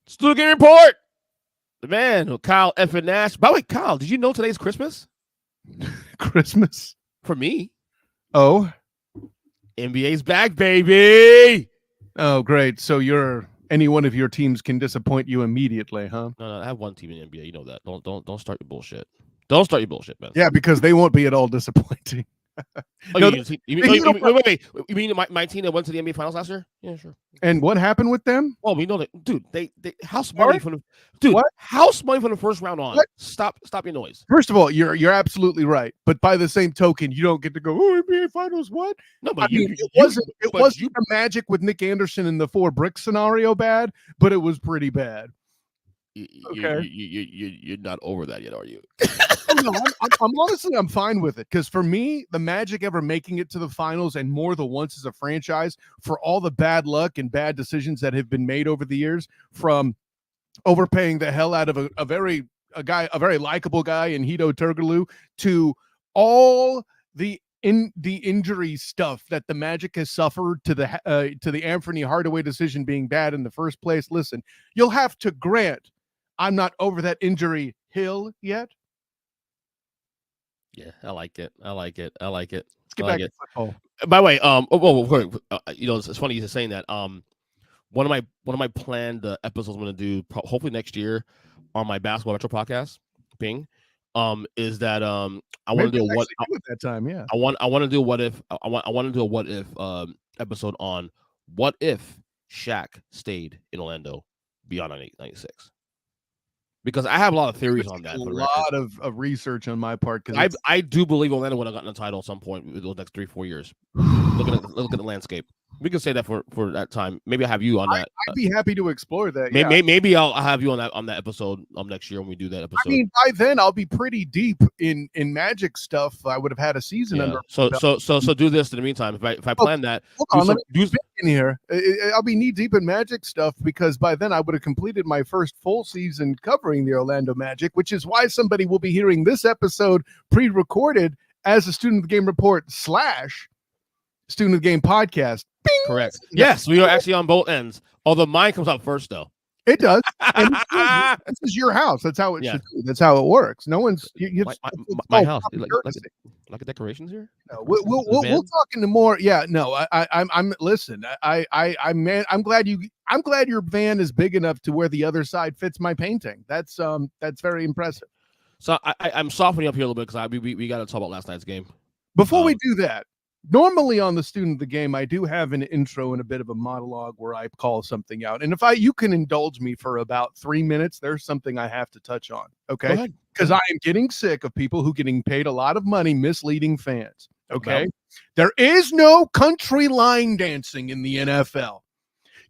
Stu Game Report. The man, Kyle F. Nash. By the way, Kyle, did you know today's Christmas? Christmas? For me. Oh. NBA's back, baby. Oh, great. So any one of your teams can disappoint you immediately, huh? No, I have one team in the NBA. You know that. Don't start your bullshit. Don't start your bullshit, man. Yeah, because they won't be at all disappointing. Wait. You mean my team that went to the NBA Finals last year? Yeah, sure. And what happened with them? Oh, we know that, dude. They house money from house money from the first round on. What? Stop your noise. First of all, you're absolutely right. But by the same token, you don't get to go, oh, NBA Finals. What? No, but it wasn't the Magic with Nick Anderson in the 4 brick scenario bad, but it was pretty bad. Okay, you're not over that yet, are you? No, I'm fine with it, because for me, the Magic ever making it to the finals and more than once as a franchise, for all the bad luck and bad decisions that have been made over the years, from overpaying the hell out of a very likable guy in Hito Turkoglu, to all the injury stuff that the Magic has suffered, to the Anthony Hardaway decision being bad in the first place. Listen, you'll have to grant I'm not over that injury hill yet. Yeah, I like it. Let's get back to football. By the way, it's funny you're saying that. One of my planned episodes I'm going to do, hopefully next year, on my basketball retro podcast, Bing, is that I want to do a what at that time. Yeah, I want to do a what if. I want to do a what if episode on what if Shaq stayed in Orlando beyond 1996. Because I have a lot of theories on that. A lot of research on my part. Because I do believe Orlando would have gotten a title at some point in the next 3-4 years. Look at the landscape. We can say that for that time. Maybe I'll have you on that. I'd be happy to explore that. Maybe I'll have you on that episode next year when we do that episode. I mean, by then I'll be pretty deep in Magic stuff. I would have had a season under. So do this in the meantime. If I plan that, in here, I'll be knee deep in Magic stuff, because by then I would have completed my first full season covering the Orlando Magic, which is why somebody will be hearing this episode pre-recorded as a Student of the Game Report / Student of the Game podcast. Bing! Correct. Yes, we are actually on both ends. Although mine comes out first, though. It does. And this is your house. That's how it should be. That's how it works. No one's my house. Like a decorations here. No, we'll talk into more. Yeah, no. I'm listen. I'm glad your van is big enough to where the other side fits my painting. That's very impressive. So I'm softening up here a little bit, because we got to talk about last night's game. Before we do that, normally on the Student of the Game, I do have an intro and a bit of a monologue where I call something out. And if you can indulge me for about 3 minutes, there's something I have to touch on. Okay. Because I am getting sick of people who getting paid a lot of money misleading fans. Okay. There is no country line dancing in the NFL.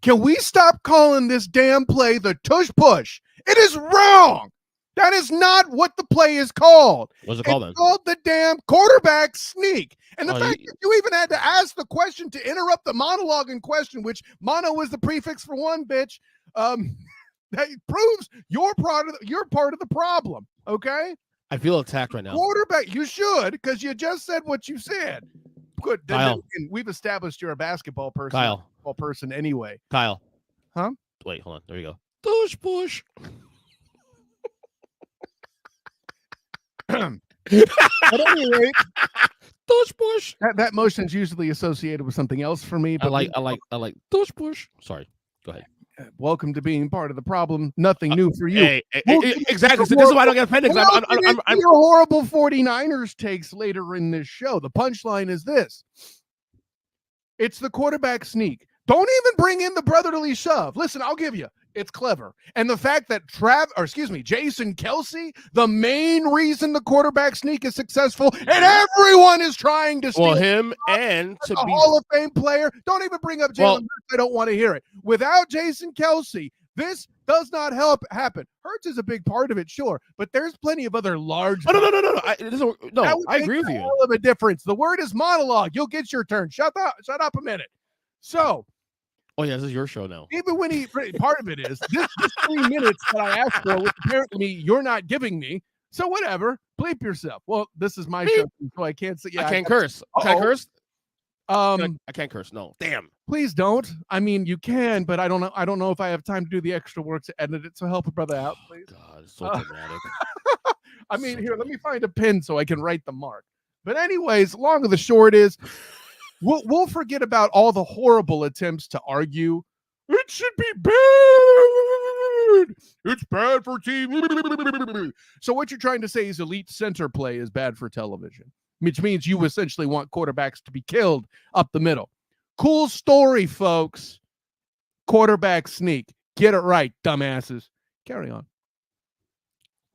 Can we stop calling this damn play the tush push? It is wrong. That is not what the play is called. What's it called then? It's called the damn quarterback sneak. And the fact that you even had to ask the question to interrupt the monologue in question, which mono is the prefix for one, bitch, that proves you're part of the problem. Okay? I feel attacked right now. Quarterback, you should, because you just said what you said. Good. Kyle. We've established you're a basketball person. Kyle. Basketball person anyway. Kyle. Huh? Wait, hold on. There you go. Tush push. At any rate, tush push. That motion is usually associated with something else for me. But I like tush push. Sorry, go ahead. Welcome to being part of the problem. Nothing new for you. Exactly. So this is why I don't get offended. I'm your horrible 49ers takes later in this show. The punchline is this: it's the quarterback sneak. Don't even bring in the brotherly shove. Listen, I'll give you. It's clever. And the fact that Jason Kelce, the main reason the quarterback sneak is successful, and everyone is trying to steal him and to be a Hall of Fame player. Don't even bring up Jalen Hurts. I don't want to hear it. Without Jason Kelce, this does not happen. Hurts is a big part of it, sure, but there's plenty of other large. No. I agree with you. Hell of a difference. The word is monologue. You'll get your turn. Shut up a minute. So. Oh, yeah, this is your show now. Even when part of it is this 3 minutes that I asked for, which apparently you're not giving me. So whatever, bleep yourself. Well, this is my show, so I can't say. Yeah, I can't curse. Can I curse? I can't curse. No, damn. Please don't. I mean, you can, but I don't know. I don't know if I have time to do the extra work to edit it. So help a brother out, please. God, it's so dramatic. I mean, here, let me find a pen so I can write the mark. But anyways, long of the short is, we'll forget about all the horrible attempts to argue. It should be bad. It's bad for TV. So what you're trying to say is elite center play is bad for television, which means you essentially want quarterbacks to be killed up the middle. Cool story, folks. Quarterback sneak. Get it right, dumbasses. Carry on.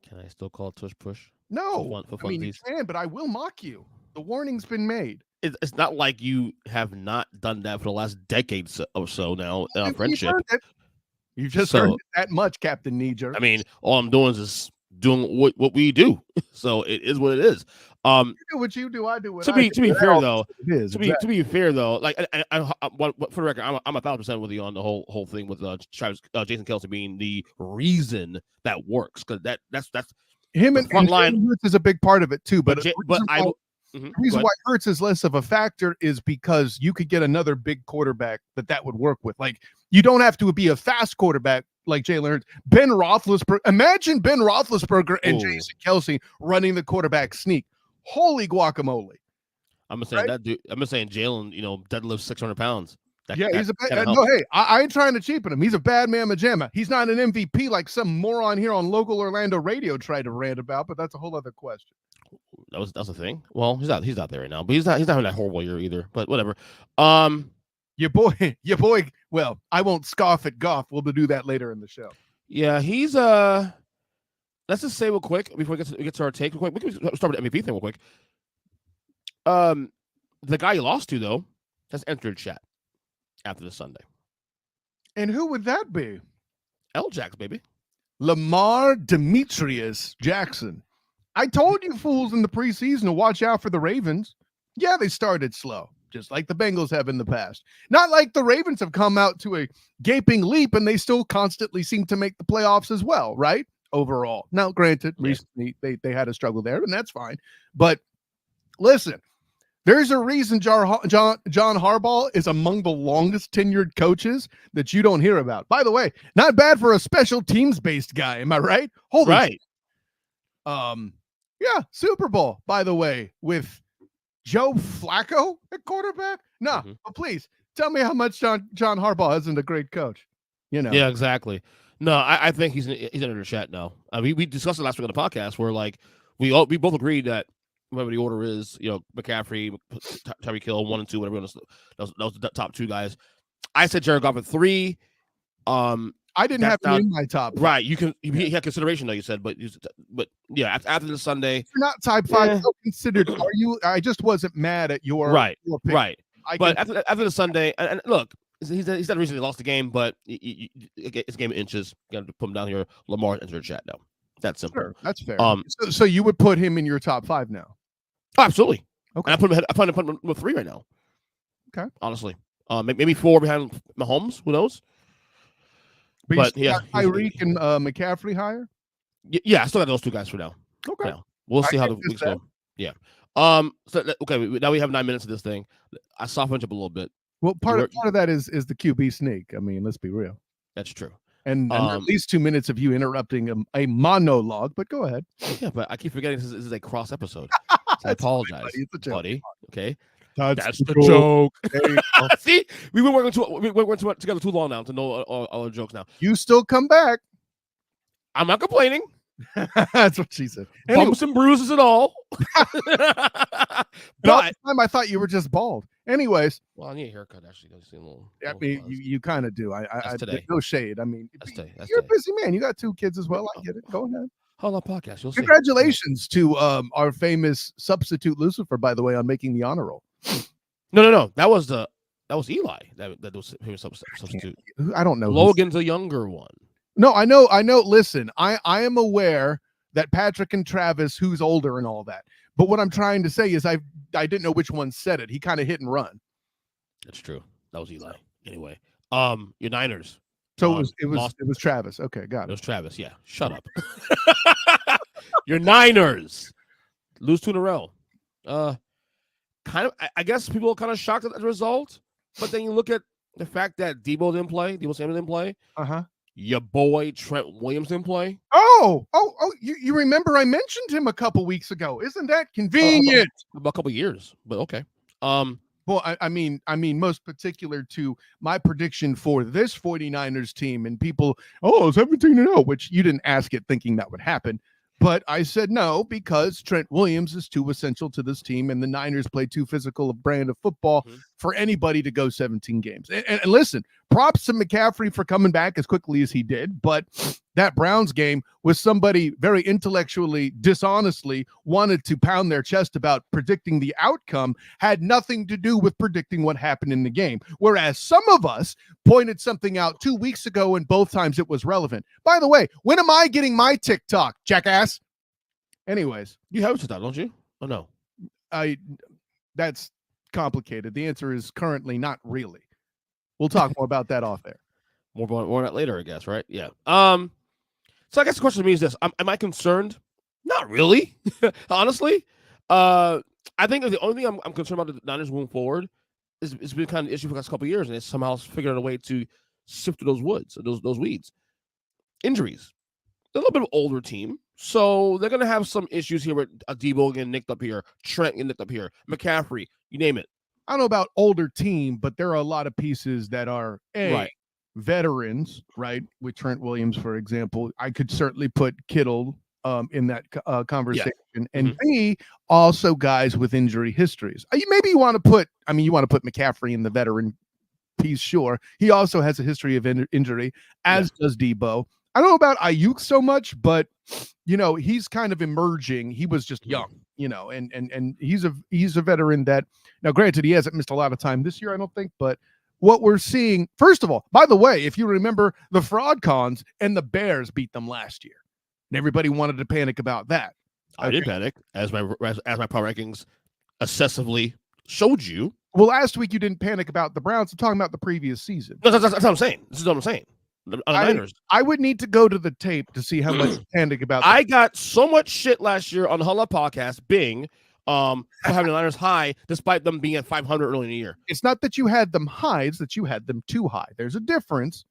Can I still call it tush push? No. For I mean, you can, but I will mock you. The warning's been made. It's not like you have not done that for the last decade or so now in our friendship. You've just heard it that much, Captain Knee-Jerk. I mean, all I'm doing is doing what we do. So it is what it is. You do what you do, I do what I do. To be fair, though, to be fair, though, like for the record, I'm 1,000% with you on the whole thing with Jason Kelce being the reason that works, because that's him and front line Hurts is a big part of it too. But the reason why Hurts is less of a factor is because you could get another big quarterback that would work with. Like, you don't have to be a fast quarterback like Jalen Hurts. Ben Roethlisberger. Imagine Ben Roethlisberger and Jason Kelce running the quarterback sneak. Holy guacamole! I'm saying that dude. I'm saying Jalen, deadlifts 600 pounds. He's a bad. No, hey, I ain't trying to cheapen him. He's a bad man, majama. He's not an MVP like some moron here on local Orlando radio tried to rant about, but that's a whole other question. That's a thing. Well, he's not there right now, but he's not having that horrible year either. But whatever. Your boy. Well, I won't scoff at Goff. We'll do that later in the show. Yeah, he's Let's just say real quick before we get to our take. Real quick, we can start with the MVP thing real quick. The guy you lost to though has entered chat after this Sunday. And who would that be? L-Jax, baby. Lamar Demetrius Jackson. I told you fools in the preseason to watch out for the Ravens. Yeah, they started slow, just like the Bengals have in the past. Not like the Ravens have come out to a gaping leap and they still constantly seem to make the playoffs as well, right? Overall. Now, granted, recently they had a struggle there, and that's fine. But listen, there's a reason John Harbaugh is among the longest tenured coaches that you don't hear about. By the way, not bad for a special teams-based guy. Am I right? Holy right. Yeah, Super Bowl, by the way, with Joe Flacco at quarterback. No, but please tell me how much John Harbaugh isn't a great coach. Yeah, exactly. No, I think he's in the chat now. We discussed it last week on the podcast where like we both agreed that whatever the order is, McCaffrey, Tyreek Hill, 1 and 2, whatever. That was the top 2 guys. I said Jared Goff at 3. I didn't have him in my top 5. Right. He had consideration though. You said, but yeah, after the Sunday, you're not top 5. So considered. Are you? I just wasn't mad at your your pick. Right. But after the Sunday, and look. He's not the reason he lost the game, but it's a game of inches. Got to put him down here. Lamar entered chat now. That's simple. Sure, that's fair. So you would put him in your top 5 now? Oh, absolutely. Okay. And I put him number 3 right now. Okay. Honestly, maybe 4 behind Mahomes. Who knows? But yeah, Tyreek and McCaffrey higher. Yeah, I still got those 2 guys for now. Okay. We'll see how the weeks go. Yeah. So okay, now we have 9 minutes of this thing. I softened up a little bit. Well, part of that is the QB sneak. I mean, let's be real. That's true. And at least 2 minutes of you interrupting a monologue, but go ahead. Yeah, but I keep forgetting this is a cross episode. So I apologize, buddy. Okay. That's the joke. See, we've been working together too long now to know all the jokes now. You still come back. I'm not complaining. That's what she said. Bumps and bruises and all. But time I thought you were just bald. Anyways, well, I need a haircut. Actually, a little. I mean, you kind of do. I today. No shade. I mean, that's you're a busy man. You got 2 kids as well. I get it. Go ahead. Hold on, podcast. You'll Congratulations to our famous substitute Lucifer, by the way, on making the honor roll. No. That was Eli. That was famous substitute. I don't know. Logan's a younger one. No, I know. Listen, I am aware that Patrick and Travis, who's older and all that. But what I'm trying to say is I didn't know which one said it. He kind of hit and run. That's true. That was Eli. Anyway, your Niners. So it was Travis. Okay, got it. It was Travis. Yeah. Shut up. Your Niners lose 2 in a row. I guess people are kind of shocked at the result. But then you look at the fact that Debo Samuel didn't play. Your boy Trent Williams didn't play. Oh, you remember I mentioned him a couple weeks ago. Isn't that convenient? About a couple years, but okay. Well, I mean, most particular to my prediction for this 49ers team, and people, 17-0, which you didn't ask it thinking that would happen. But I said no, because Trent Williams is too essential to this team, and the Niners play too physical a brand of football for anybody to go 17 games. And listen, props to McCaffrey for coming back as quickly as he did, but that Browns game was somebody very intellectually, dishonestly wanted to pound their chest about predicting the outcome, had nothing to do with predicting what happened in the game. Whereas some of us pointed something out 2 weeks ago, and both times it was relevant. By the way, when am I getting my TikTok, jackass? Anyways. You have a TikTok, don't you? Oh, no. That's complicated. The answer is currently not really. We'll talk more about that off air. More on that later, I guess, right? Yeah. So I guess the question to me is this: am I concerned? Not really, honestly. I think the only thing I'm concerned about the Niners moving forward is it's been kind of an issue for the last couple of years, and it's somehow figured out a way to sift through those weeds. Injuries. They're a little bit of an older team, so they're going to have some issues here with Debo getting nicked up here, Trent getting nicked up here, McCaffrey, you name it. I don't know about older team, but there are a lot of pieces that are veterans, right? With Trent Williams, for example, I could certainly put Kittle in that conversation, and B, also guys with injury histories. Maybe you want to put McCaffrey in the veteran piece. Sure, he also has a history of injury, as does Debo. I don't know about Ayuk so much, but he's kind of emerging. He was just young, and he's a veteran that now, granted, he hasn't missed a lot of time this year, I don't think, but what we're seeing, first of all, by the way, if you remember, the Fraud Cons and the Bears beat them last year, and everybody wanted to panic about that. I did panic, as my power rankings excessively showed you. Well, last week you didn't panic about the Browns. I'm talking about the previous season. No, that's what I'm saying. This is what I'm saying. I would need to go to the tape to see how much panic about that. I got so much shit last year on the Hulla podcast, Bing, for having the Niners high, despite them being at 500 early in the year. It's not that you had them high, it's that you had them too high. There's a difference.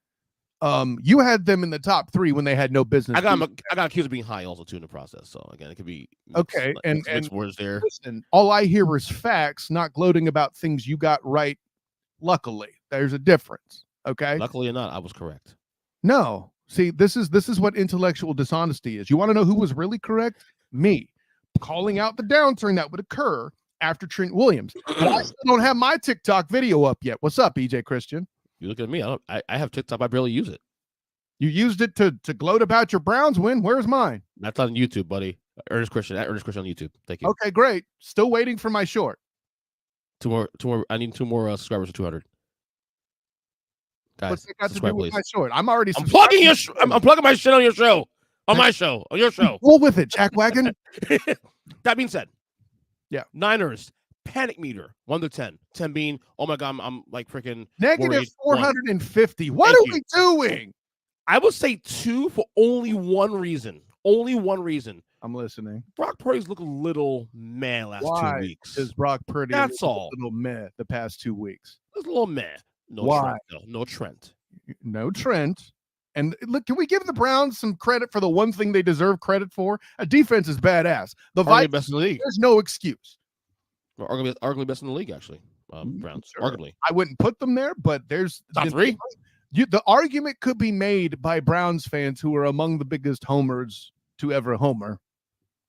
You had them in the top 3 when they had no business. I got accused of being high also too in the process. So again, it could be mixed words there. Listen, all I hear is facts, not gloating about things you got right. Luckily, there's a difference. Okay. Luckily or not, I was correct. No. See, this is what intellectual dishonesty is. You want to know who was really correct? Me. Calling out the downturn that would occur after Trent Williams. But I still don't have my TikTok video up yet. What's up, EJ Christian? You look at me. I have TikTok. I barely use it. You used it to gloat about your Browns win. Where's mine? That's on YouTube, buddy. Ernest Christian on YouTube. Thank you. Okay, great. Still waiting for my short. Two more. I need 2 more subscribers to 200. Guys, what's that got to do with my short? I'm already. I'm plugging your. I'm plugging my shit on your show. On my show. On your show. Roll with it, Jackwagon. That being said, yeah, Niners panic meter 1 to 10. 10 being, oh my god, I'm like freaking negative 450. What are we doing? I would say 2 for only one reason. Only one reason. I'm listening. Brock Purdy's look a little meh last 2 weeks. Is Brock Purdy? That's all. A little meh the past 2 weeks. It's a little meh. Why? No Trent. No Trent. And look, can we give the Browns some credit for the one thing they deserve credit for? A defense is badass. The Vikings, best in the league. There's no excuse. Arguably best in the league, actually. Browns, sure. Arguably. I wouldn't put them there, but there's top 3. The argument could be made by Browns fans who are among the biggest homers to ever homer.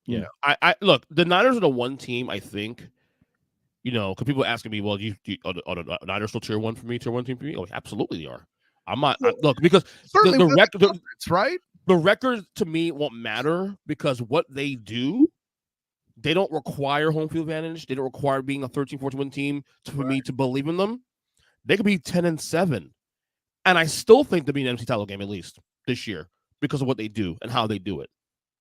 Yeah. I look, the Niners are the one team, I think, because people asking me, well, are the Niners still tier 1 for me, tier 1 team for me? Oh, absolutely they are. I'm not. Look, because the record, right? The record to me won't matter because what they do, they don't require home field advantage. They don't require being a 13-14 team for me to believe in them. They could be 10-7, and I still think they'll be an NFC title game at least this year because of what they do and how they do it.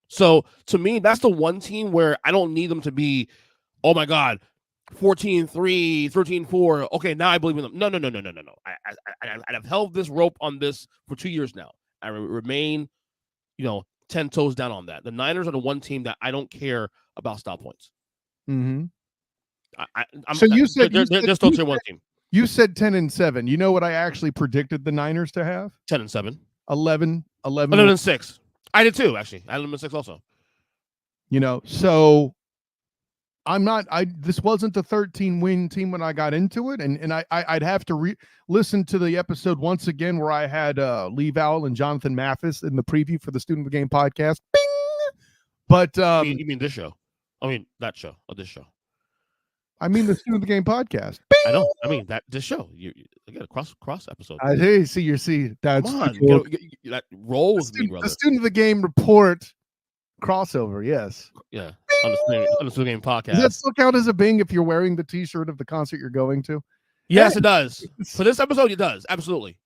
So to me, that's the one team where I don't need them to be, oh my god, 14-3, 13-4. Okay, now I believe in them. No. I've held this rope on this for 2 years now. I remain, 10 toes down on that. The Niners are the one team that I don't care about stop points. Mm-hmm. So you said they're still tier 1 team. You said 10-7. You know what I actually predicted the Niners to have? 10-7. 11-6. I did too, actually. I had 11-6 also. So this wasn't a 13-win team when I got into it, and I'd have to listen to the episode once again where I had Lee Vowell and Jonathan Mathis in the preview for the Student of the Game podcast. Bing! But you mean this show? I mean that show or this show? I mean the Student of the Game podcast. Bing! I know. I mean this show. You got a cross episode. That's come on. Cool. That roll with me, brother. The Student of the Game report crossover. Yes. Yeah. On the Student Game podcast. Does that still count as a Bing if you're wearing the T-shirt of the concert you're going to? Yes, it does. For this episode, it does. Absolutely.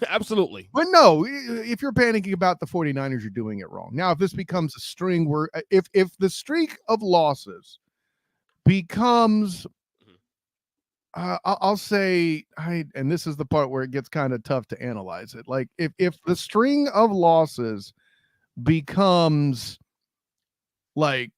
Absolutely. But no, if you're panicking about the 49ers, you're doing it wrong. Now, if this becomes a string where if the streak of losses becomes, I'll say, and this is the part where it gets kind of tough to analyze it. Like if the string of losses becomes like,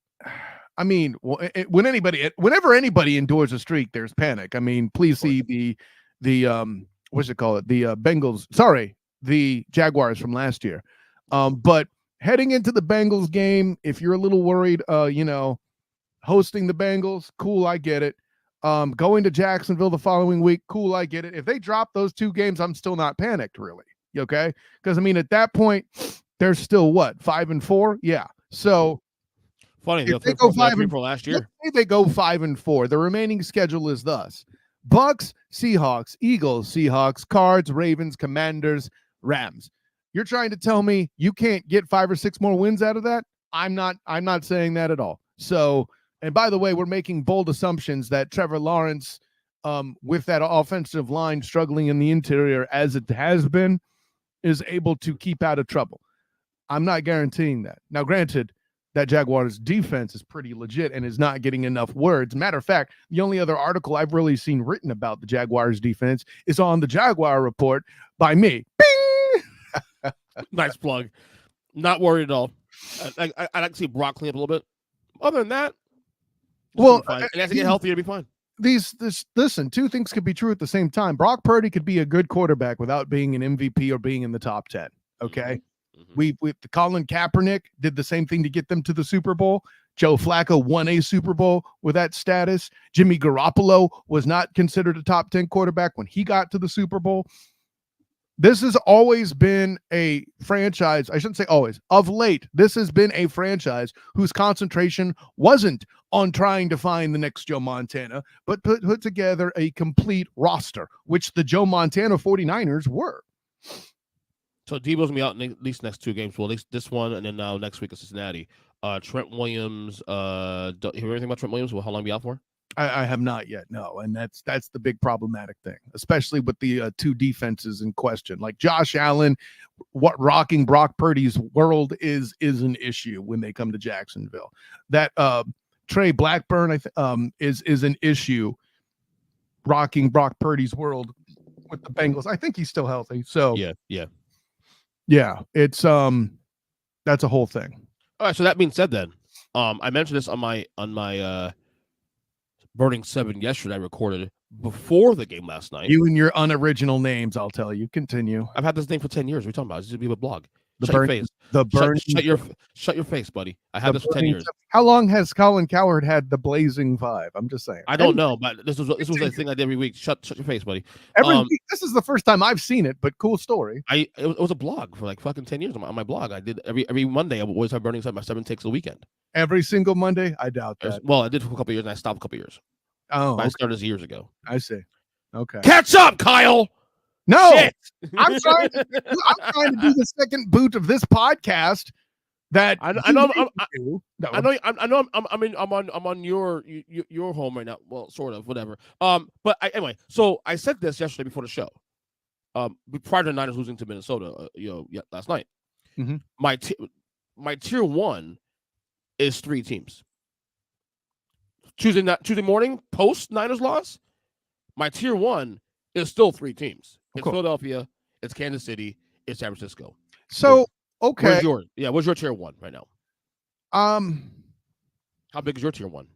I mean, whenever anybody endures a streak, there's panic. I mean, please see the what's it called? The Bengals. Sorry, the Jaguars from last year. But heading into the Bengals game, if you're a little worried, hosting the Bengals, cool, I get it. Going to Jacksonville the following week, cool, I get it. If they drop those 2 games, I'm still not panicked, really. Okay, because I mean, at that point, they're still what 5-4, yeah. So. Funny, they go 5-4 last year. Let's say they go 5-4. The remaining schedule is thus: Bucks, Seahawks, Eagles, Seahawks, Cards, Ravens, Commanders, Rams. You're trying to tell me you can't get 5 or 6 more wins out of that? I'm not saying that at all. So, and by the way, we're making bold assumptions that Trevor Lawrence, with that offensive line struggling in the interior as it has been, is able to keep out of trouble. I'm not guaranteeing that. Now, granted, that Jaguars defense is pretty legit and is not getting enough words. Matter of fact, the only other article I've really seen written about the Jaguars defense is on the Jaguar Report by me. Bing! Nice plug. Not worried at all. I'd like to see Brock clean up a little bit. Other than that, well, and as they get healthier, it'll be fine. Listen, 2 things could be true at the same time. Brock Purdy could be a good quarterback without being an MVP or being in the top 10. Okay. Mm-hmm. Colin Kaepernick did the same thing to get them to the Super Bowl. Joe Flacco won a Super Bowl with that status. Jimmy Garoppolo was not considered a top 10 quarterback when he got to the Super Bowl. This has always been a franchise. I shouldn't say always. Of late, this has been a franchise whose concentration wasn't on trying to find the next Joe Montana, but put together a complete roster, which the Joe Montana 49ers were. So Debo's gonna be out at least next 2 games. Well, at least this one, and then now next week at Cincinnati. Trent Williams. You hear anything about Trent Williams? Well, how long be out for? I have not yet. No, and that's the big problematic thing, especially with the 2 defenses in question. Like Josh Allen, what rocking Brock Purdy's world is an issue when they come to Jacksonville. That Trey Blackburn is an issue rocking Brock Purdy's world with the Bengals. I think he's still healthy. So yeah, it's that's a whole thing. All right, so that being said, then I mentioned this on my Burning 7 yesterday. I recorded before the game last night. You and your unoriginal names, I'll tell you. Continue. I've had this name for 10 years. What are you talking about? This is gonna be a blog. Shut your face. Shut your face, buddy. I had this for 10 years. How long has Colin Cowherd had the Blazing 5? I'm just saying. I don't know, but this was a thing I did every week. Shut your face, buddy. Every week. This is the first time I've seen it, but cool story. It was a blog for like fucking 10 years on my blog. I did every Monday. I would always have Burning 7, my 7 takes a weekend. Every single Monday? I doubt that. Well, I did for a couple of years, and I stopped a couple of years. Oh, okay. I started this years ago. I see. Okay. Catch up, Kyle. No, shit. I'm trying to do the second boot of this podcast. That I'm on your home right now. Well, sort of, whatever. But anyway, so I said this yesterday before the show. Prior to the Niners losing to Minnesota, last night. Mm-hmm. My tier 1 is 3 teams. Tuesday morning, post Niners loss, my tier 1 is still 3 teams. It's Philadelphia, it's Kansas City, it's San Francisco. So, okay. What's your tier 1 right now? How big is your tier 1?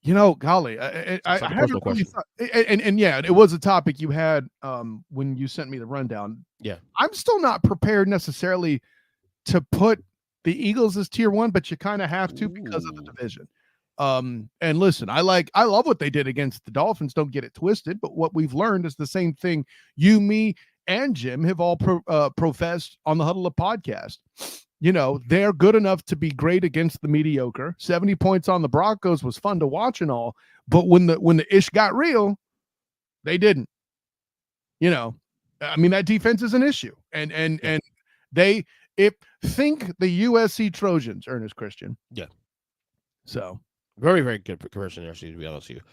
Golly, I It's like a haven't personal really question. thought, and yeah, it was a topic you had when you sent me the rundown. Yeah. I'm still not prepared necessarily to put the Eagles as tier 1, but you kind of have to because of the Ooh. division. And listen, I love what they did against the Dolphins. Don't get it twisted, but what we've learned is the same thing you, me, and Jim have all professed on the Huddle Up podcast. They're good enough to be great against the mediocre. 70 points on the Broncos was fun to watch and all, but when the ish got real, they didn't. That defense is an issue, and they think the USC Trojans, Ernest Christian. Yeah. So very, very good comparison, actually, to be honest with you.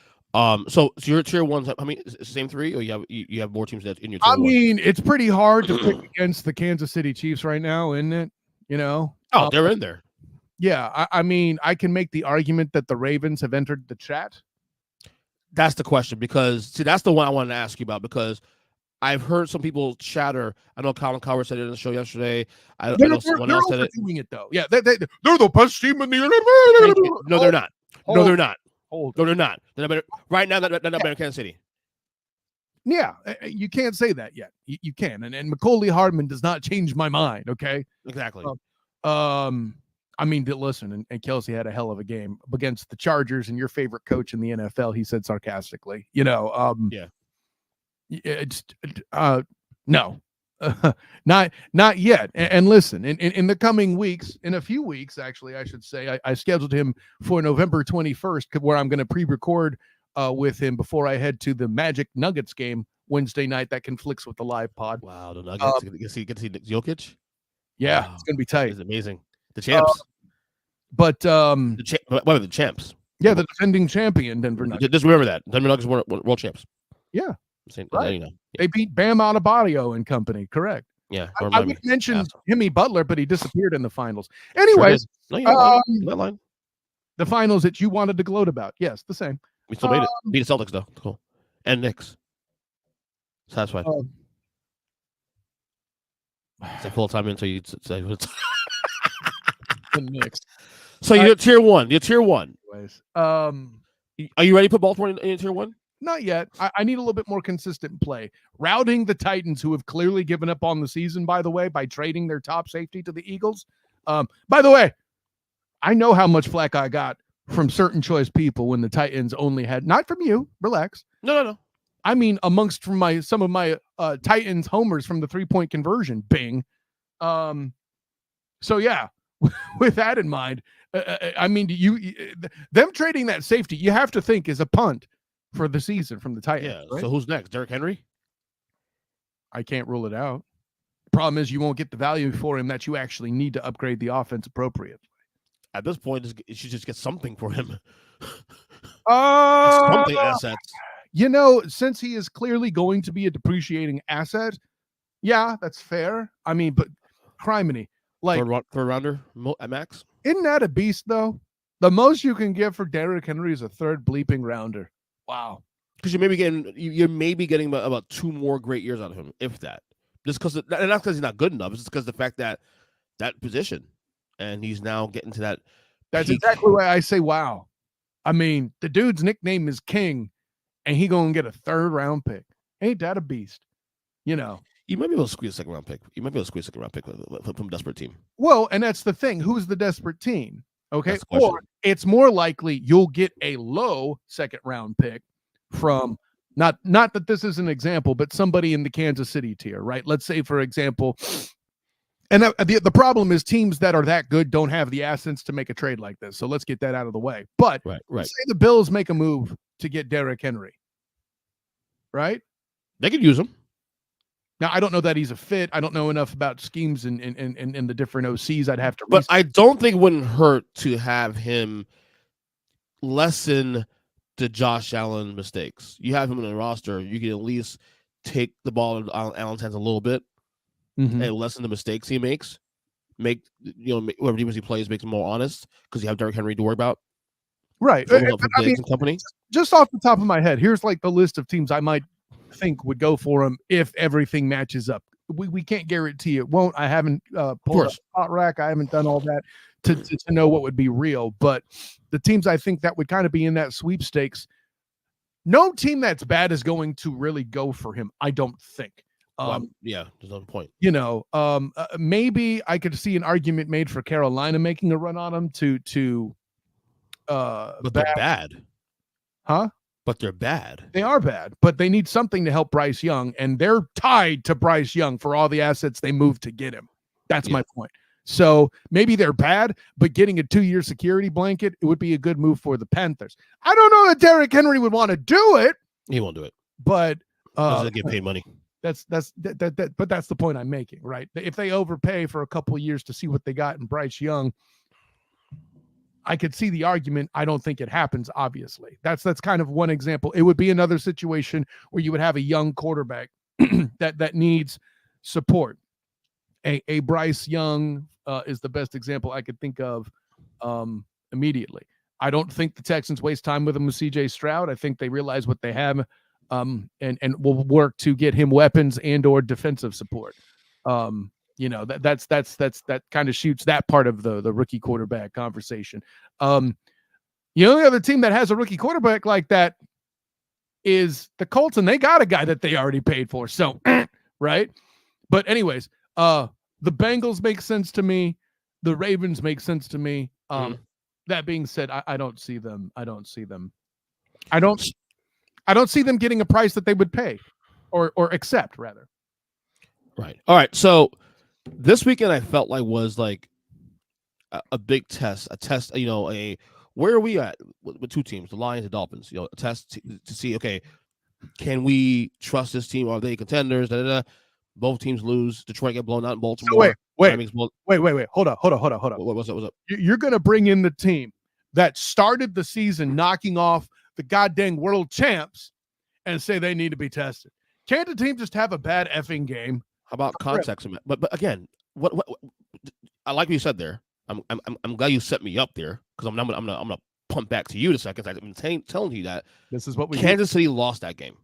So your tier 1's, I mean, same 3, or you have more teams that in your tier 1? I mean, it's pretty hard to pick against the Kansas City Chiefs right now, isn't it? They're in there. Yeah, I mean, I can make the argument that the Ravens have entered the chat. That's the question, because see, that's the one I wanted to ask you about, because I've heard some people chatter. I know Colin Coward said it in the show yesterday. I know someone else said it. Doing it though. Yeah, they're the best team in the NFL. No, they're not. No, they're not. No, they're not. They're not better. Right now, they're not better than Kansas City. Yeah, you can't say that yet. You can, and Mecole Hardman does not change my mind. Okay, exactly. I mean, listen, and Kelsey had a hell of a game against the Chargers and your favorite coach in the NFL. He said sarcastically, yeah. It's no, not yet. And listen, in the coming weeks, in a few weeks, actually, I should say, I scheduled him for November 21st, where I'm going to pre-record with him before I head to the Magic Nuggets game Wednesday night. That conflicts with the live pod. Wow, the Nuggets. You get to see Jokic. Yeah, wow. It's going to be tight. It's amazing. The champs. What are the champs? Yeah, the defending champion Denver Nuggets. Just remember that Denver Nuggets were world champs. Yeah, right. They beat Bam Adebayo and company. Correct. Yeah, I would mention Jimmy Butler, but he disappeared in the finals. Anyways, the finals that you wanted to gloat about. Yes, the same. We still made it. Beat the Celtics though. Cool. And Knicks. Satisfied. It's a full time until you say the Knicks. So you're tier 1. You're tier 1. Anyways, are you ready to put Baltimore in tier 1? Not yet. I need a little bit more consistent play. Routing the Titans, who have clearly given up on the season, by the way, by trading their top safety to the Eagles. By the way, I know how much flack I got from certain choice people when the Titans only had, not from you, relax. No. I mean, amongst some of my Titans homers from the 3-point conversion, bing. So yeah, with that in mind, I mean, them trading that safety, you have to think is a punt for the season from the Titans. Yeah. Right? So who's next? Derrick Henry? I can't rule it out. The problem is you won't get the value for him that you actually need to upgrade the offense appropriately. At this point, you should just get something for him. Something assets. Since he is clearly going to be a depreciating asset, yeah, that's fair. I mean, but criminy. Like third rounder at max? Isn't that a beast, though? The most you can get for Derrick Henry is a third bleeping rounder. Wow. Because you're maybe getting about 2 more great years out of him, if that. Just because, and not because he's not good enough, it's just because the fact that position, and he's now getting to that. That's exactly why I say wow. I mean, the dude's nickname is King, and he gonna get a 3rd round pick. Ain't that a beast? You might be able to squeeze a 2nd round pick. You might be able to squeeze a 2nd round pick from a desperate team. Well, and that's the thing. Who's the desperate team? Okay. Or it's more likely you'll get a low 2nd round pick from not that this is an example, but somebody in the Kansas City tier, right? Let's say, for example, and the problem is teams that are that good don't have the assets to make a trade like this. So let's get that out of the way. But right. Say the Bills make a move to get Derrick Henry, right? They could use him. Now, I don't know that he's a fit. I don't know enough about schemes and the different OCs. I'd have to. But I don't think it wouldn't hurt to have him lessen the Josh Allen mistakes. You have him in the roster, you can at least take the ball in Allen's hands a little bit and lessen the mistakes he makes. Whoever defense he plays makes him more honest because you have Derrick Henry to worry about. Right. Company. Just off the top of my head, here's like the list of teams I might think would go for him if everything matches up. we can't guarantee it won't. I haven't pulled up Hot Rack. I haven't done all that to know what would be real. But the teams I think that would kind of be in that sweepstakes, no team that's bad is going to really go for him, I don't think. Yeah, there's no point. Maybe I could see an argument made for Carolina making a run on him but they're bad. Huh? But they're bad. They are bad, but they need something to help Bryce Young, and they're tied to Bryce Young for all the assets they moved to get him. That's my point. So maybe they're bad, but getting a 2-year security blanket, it would be a good move for the Panthers. I don't know that Derrick Henry would want to do it. He won't do it. But doesn't get paid money. But that's the point I'm making, right? If they overpay for a couple of years to see what they got in Bryce Young, I could see the argument. I don't think it happens, obviously. That's kind of one example. It would be another situation where you would have a young quarterback that needs support. A Bryce Young is the best example I could think of immediately. I don't think the Texans waste time with him with CJ Stroud. I think they realize what they have and will work to get him weapons and or defensive support. That kind of shoots that part of the rookie quarterback conversation. The only other team that has a rookie quarterback like that is the Colts, and they got a guy that they already paid for. So, right. But anyways, the Bengals make sense to me. The Ravens make sense to me. That being said, I don't see them. I don't see them getting a price that they would pay or accept, rather. Right. All right. So this weekend I felt like was like a big test, where are we at with two teams, the Lions and Dolphins, a test to see, okay, can we trust this team? Are they contenders? Both teams lose. Detroit get blown out in Baltimore. So wait. Hold up. What's up? You're going to bring in the team that started the season knocking off the goddamn world champs and say they need to be tested. Can't the team just have a bad effing game? How about context? But again, what I like what you said there. I'm glad you set me up there because I'm gonna pump back to you in a second. I've been telling you that this is what Kansas City lost that game.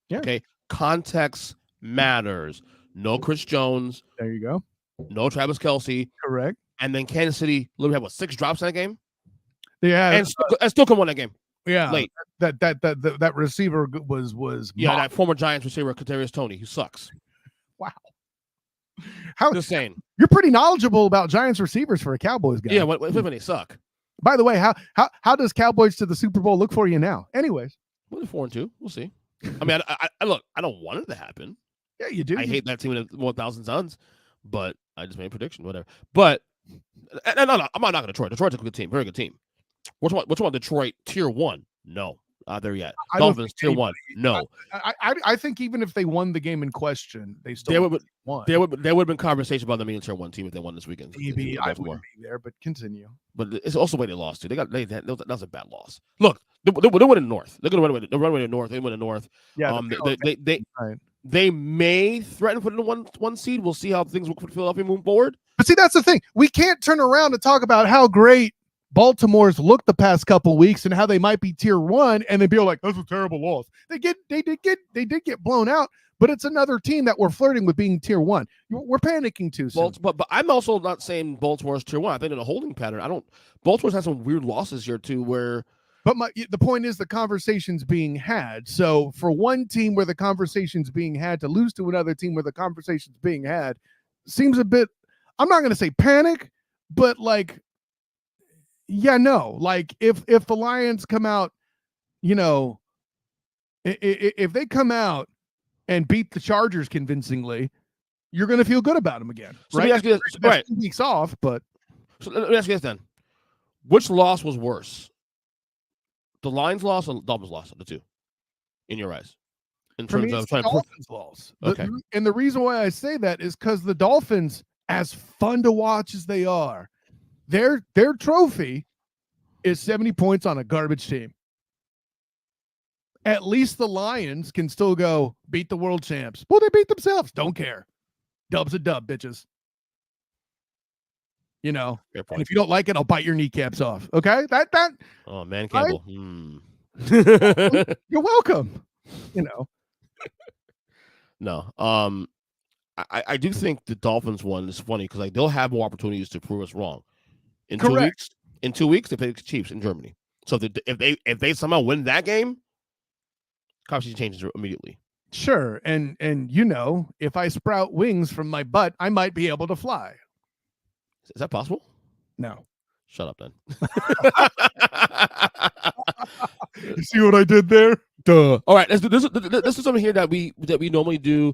Yeah. Okay. Context matters. No Chris Jones. There you go. No Travis Kelce. Correct. And then Kansas City literally had 6 drops in that game. Yeah. And still can win that game. Yeah. Late. That receiver was that former Giants receiver Kadarius Toney, who sucks. Wow. Just saying. You're pretty knowledgeable about Giants receivers for a Cowboys guy. Yeah, when they suck. By the way, how does Cowboys to the Super Bowl look for you now? Anyways. Well, they're 4-2. We'll see. I mean, I look, I don't want it to happen. Yeah, you do. I hate that team with 1,000 sons, but I just made a prediction, whatever. But no, I'm not knocking Detroit. Detroit's a good team, very good team. Which one? Detroit tier 1? No, not there yet. Dolphins tier 1? No. I think even if they won the game in question, they still won. There would have been conversation about them being a tier 1 team if they won this weekend. Maybe I wouldn't be there, but continue. But it's also the way they lost to. That was a bad loss. Look, they win in the North. They're gonna run away to North. They win in the North. Yeah. They may threaten putting in one seed. We'll see how things work for Philadelphia moving forward. But see, that's the thing. We can't turn around and talk about how great Baltimore's looked the past couple of weeks and how they might be tier 1, and then be like, "That's a terrible loss." They did get blown out, but it's another team that we're flirting with being tier 1. We're panicking too soon. But I'm also not saying Baltimore's tier 1. I think in a holding pattern. Baltimore's had some weird losses here too, where. But the point is the conversation's being had. So for one team where the conversation's being had to lose to another team where the conversation's being had seems a bit, I'm not going to say panic, but like, yeah, no. Like if the Lions come out, if they come out and beat the Chargers convincingly, you're going to feel good about them again. So right? Let me ask you this, right. 2 weeks off, but. So let me ask you this then. Which loss was worse? The Lions loss or the Dolphins loss of the two, in your eyes? In terms of trying to Dolphins loss. Okay. And the reason why I say that is because the Dolphins, as fun to watch as they are, their trophy is 70 points on a garbage team. At least the Lions can still go beat the world champs. Well, they beat themselves. Don't care. Dub's a dub, bitches. And if you don't like it, I'll bite your kneecaps off. Okay? That. Oh, man, Campbell. You're welcome. No. I do think the Dolphins one is funny because like they'll have more opportunities to prove us wrong. In 2 Correct. weeks, they play the Chiefs in Germany. So if they somehow win that game, conversation changes immediately. Sure, and if I sprout wings from my butt, I might be able to fly. Is that possible? No. Shut up, then. You see what I did there? Duh. All right, let's do this. This is something here that we normally do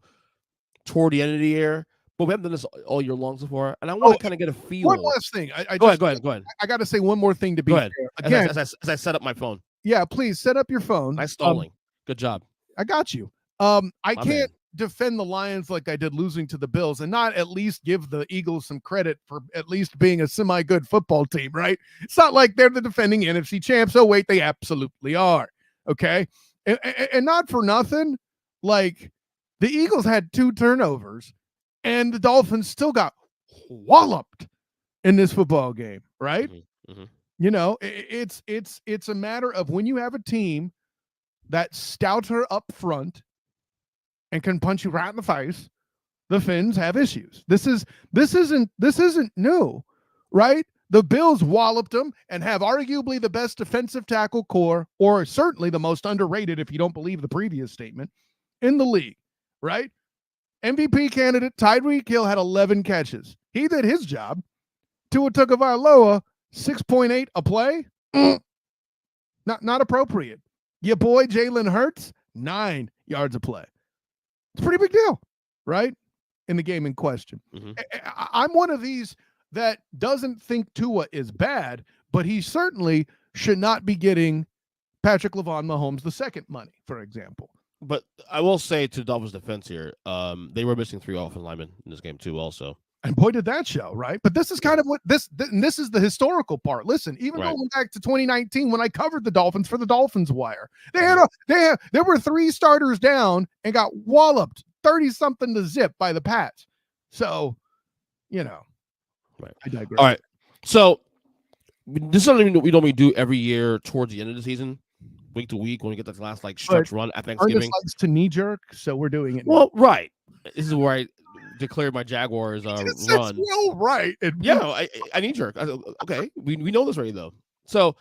toward the end of the year, but we haven't done this all year long so far. And I want to kind of get a feel. One last thing. Go ahead. I got to say one more thing to be go ahead. fair. Again, as I set up my phone. Yeah, please set up your phone. Nice stalling. Good job. I got you. I can't defend the Lions like I did losing to the Bills and not at least give the Eagles some credit for at least being a semi-good football team, right? It's not like they're the defending NFC champs. Oh, wait, they absolutely are. Okay? And not for nothing, like the Eagles had 2 turnovers and the Dolphins still got walloped in this football game, right? Mm-hmm. You know, it's a matter of when you have a team that's stouter up front and can punch you right in the face, the Finns have issues. This isn't new, right? The Bills walloped them and have arguably the best defensive tackle core, or certainly the most underrated, if you don't believe the previous statement, in the league, right? MVP candidate Tyreek Hill had 11 catches. He did his job. Tua Tagovailoa, 6.8 a play. Not appropriate. Your boy Jalen Hurts, 9 yards a play. It's a pretty big deal, right? In the game in question. Mm-hmm. I'm one of these that doesn't think Tua is bad, but he certainly should not be getting Patrick Mahomes II money, for example. But I will say to Dolphins' defense here, they were missing 3 offensive linemen in this game too, also. And boy, did that show, right? But this is kind of what this is the historical part. Listen, even going back to 2019 when I covered the Dolphins for the Dolphins Wire, there were 3 starters down and got walloped 30-something to zip by the Pats. So, right. I digress. All right. So this is something we normally do every year towards the end of the season, week to week, when we get that last stretch run at Thanksgiving. Ernest likes to knee jerk, so we're doing it. Well, right. This is where I declared my Jaguars run. Right. I knee jerk. Okay, we know this already though. So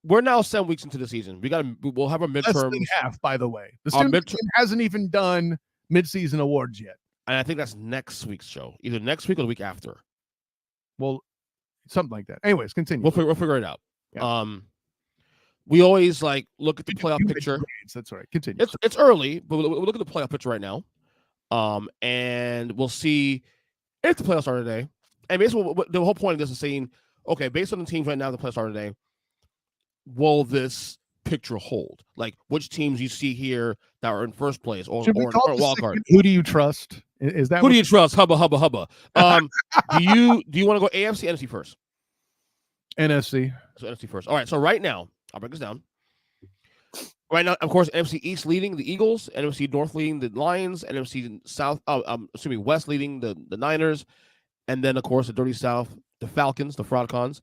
we're now 7 weeks into the season. We'll have a midterm. Less than half, by the way. The student team hasn't even done midseason awards yet. And I think that's next week's show, either next week or the week after. Well, something like that. Anyways, continue. We'll figure it out. Yeah. We always look at the playoff picture. That's right. Continue. It's early, but we'll look at the playoff picture right now. And we'll see if the playoffs start today. And basically, the whole point of this is saying, okay, based on the teams right now, the playoffs start today, will this picture hold? Like, which teams you see here that are in first place or wild card? Who do you trust? Is that who do you trust? Hubba. Do you want to go AFC, NFC first? NFC. So NFC first. All right. So right now, I'll break this down. Right now, of course, NFC East leading the Eagles, NFC North leading the Lions, NFC South, West leading the Niners, and then, of course, the Dirty South, the Falcons, the Fraudcons.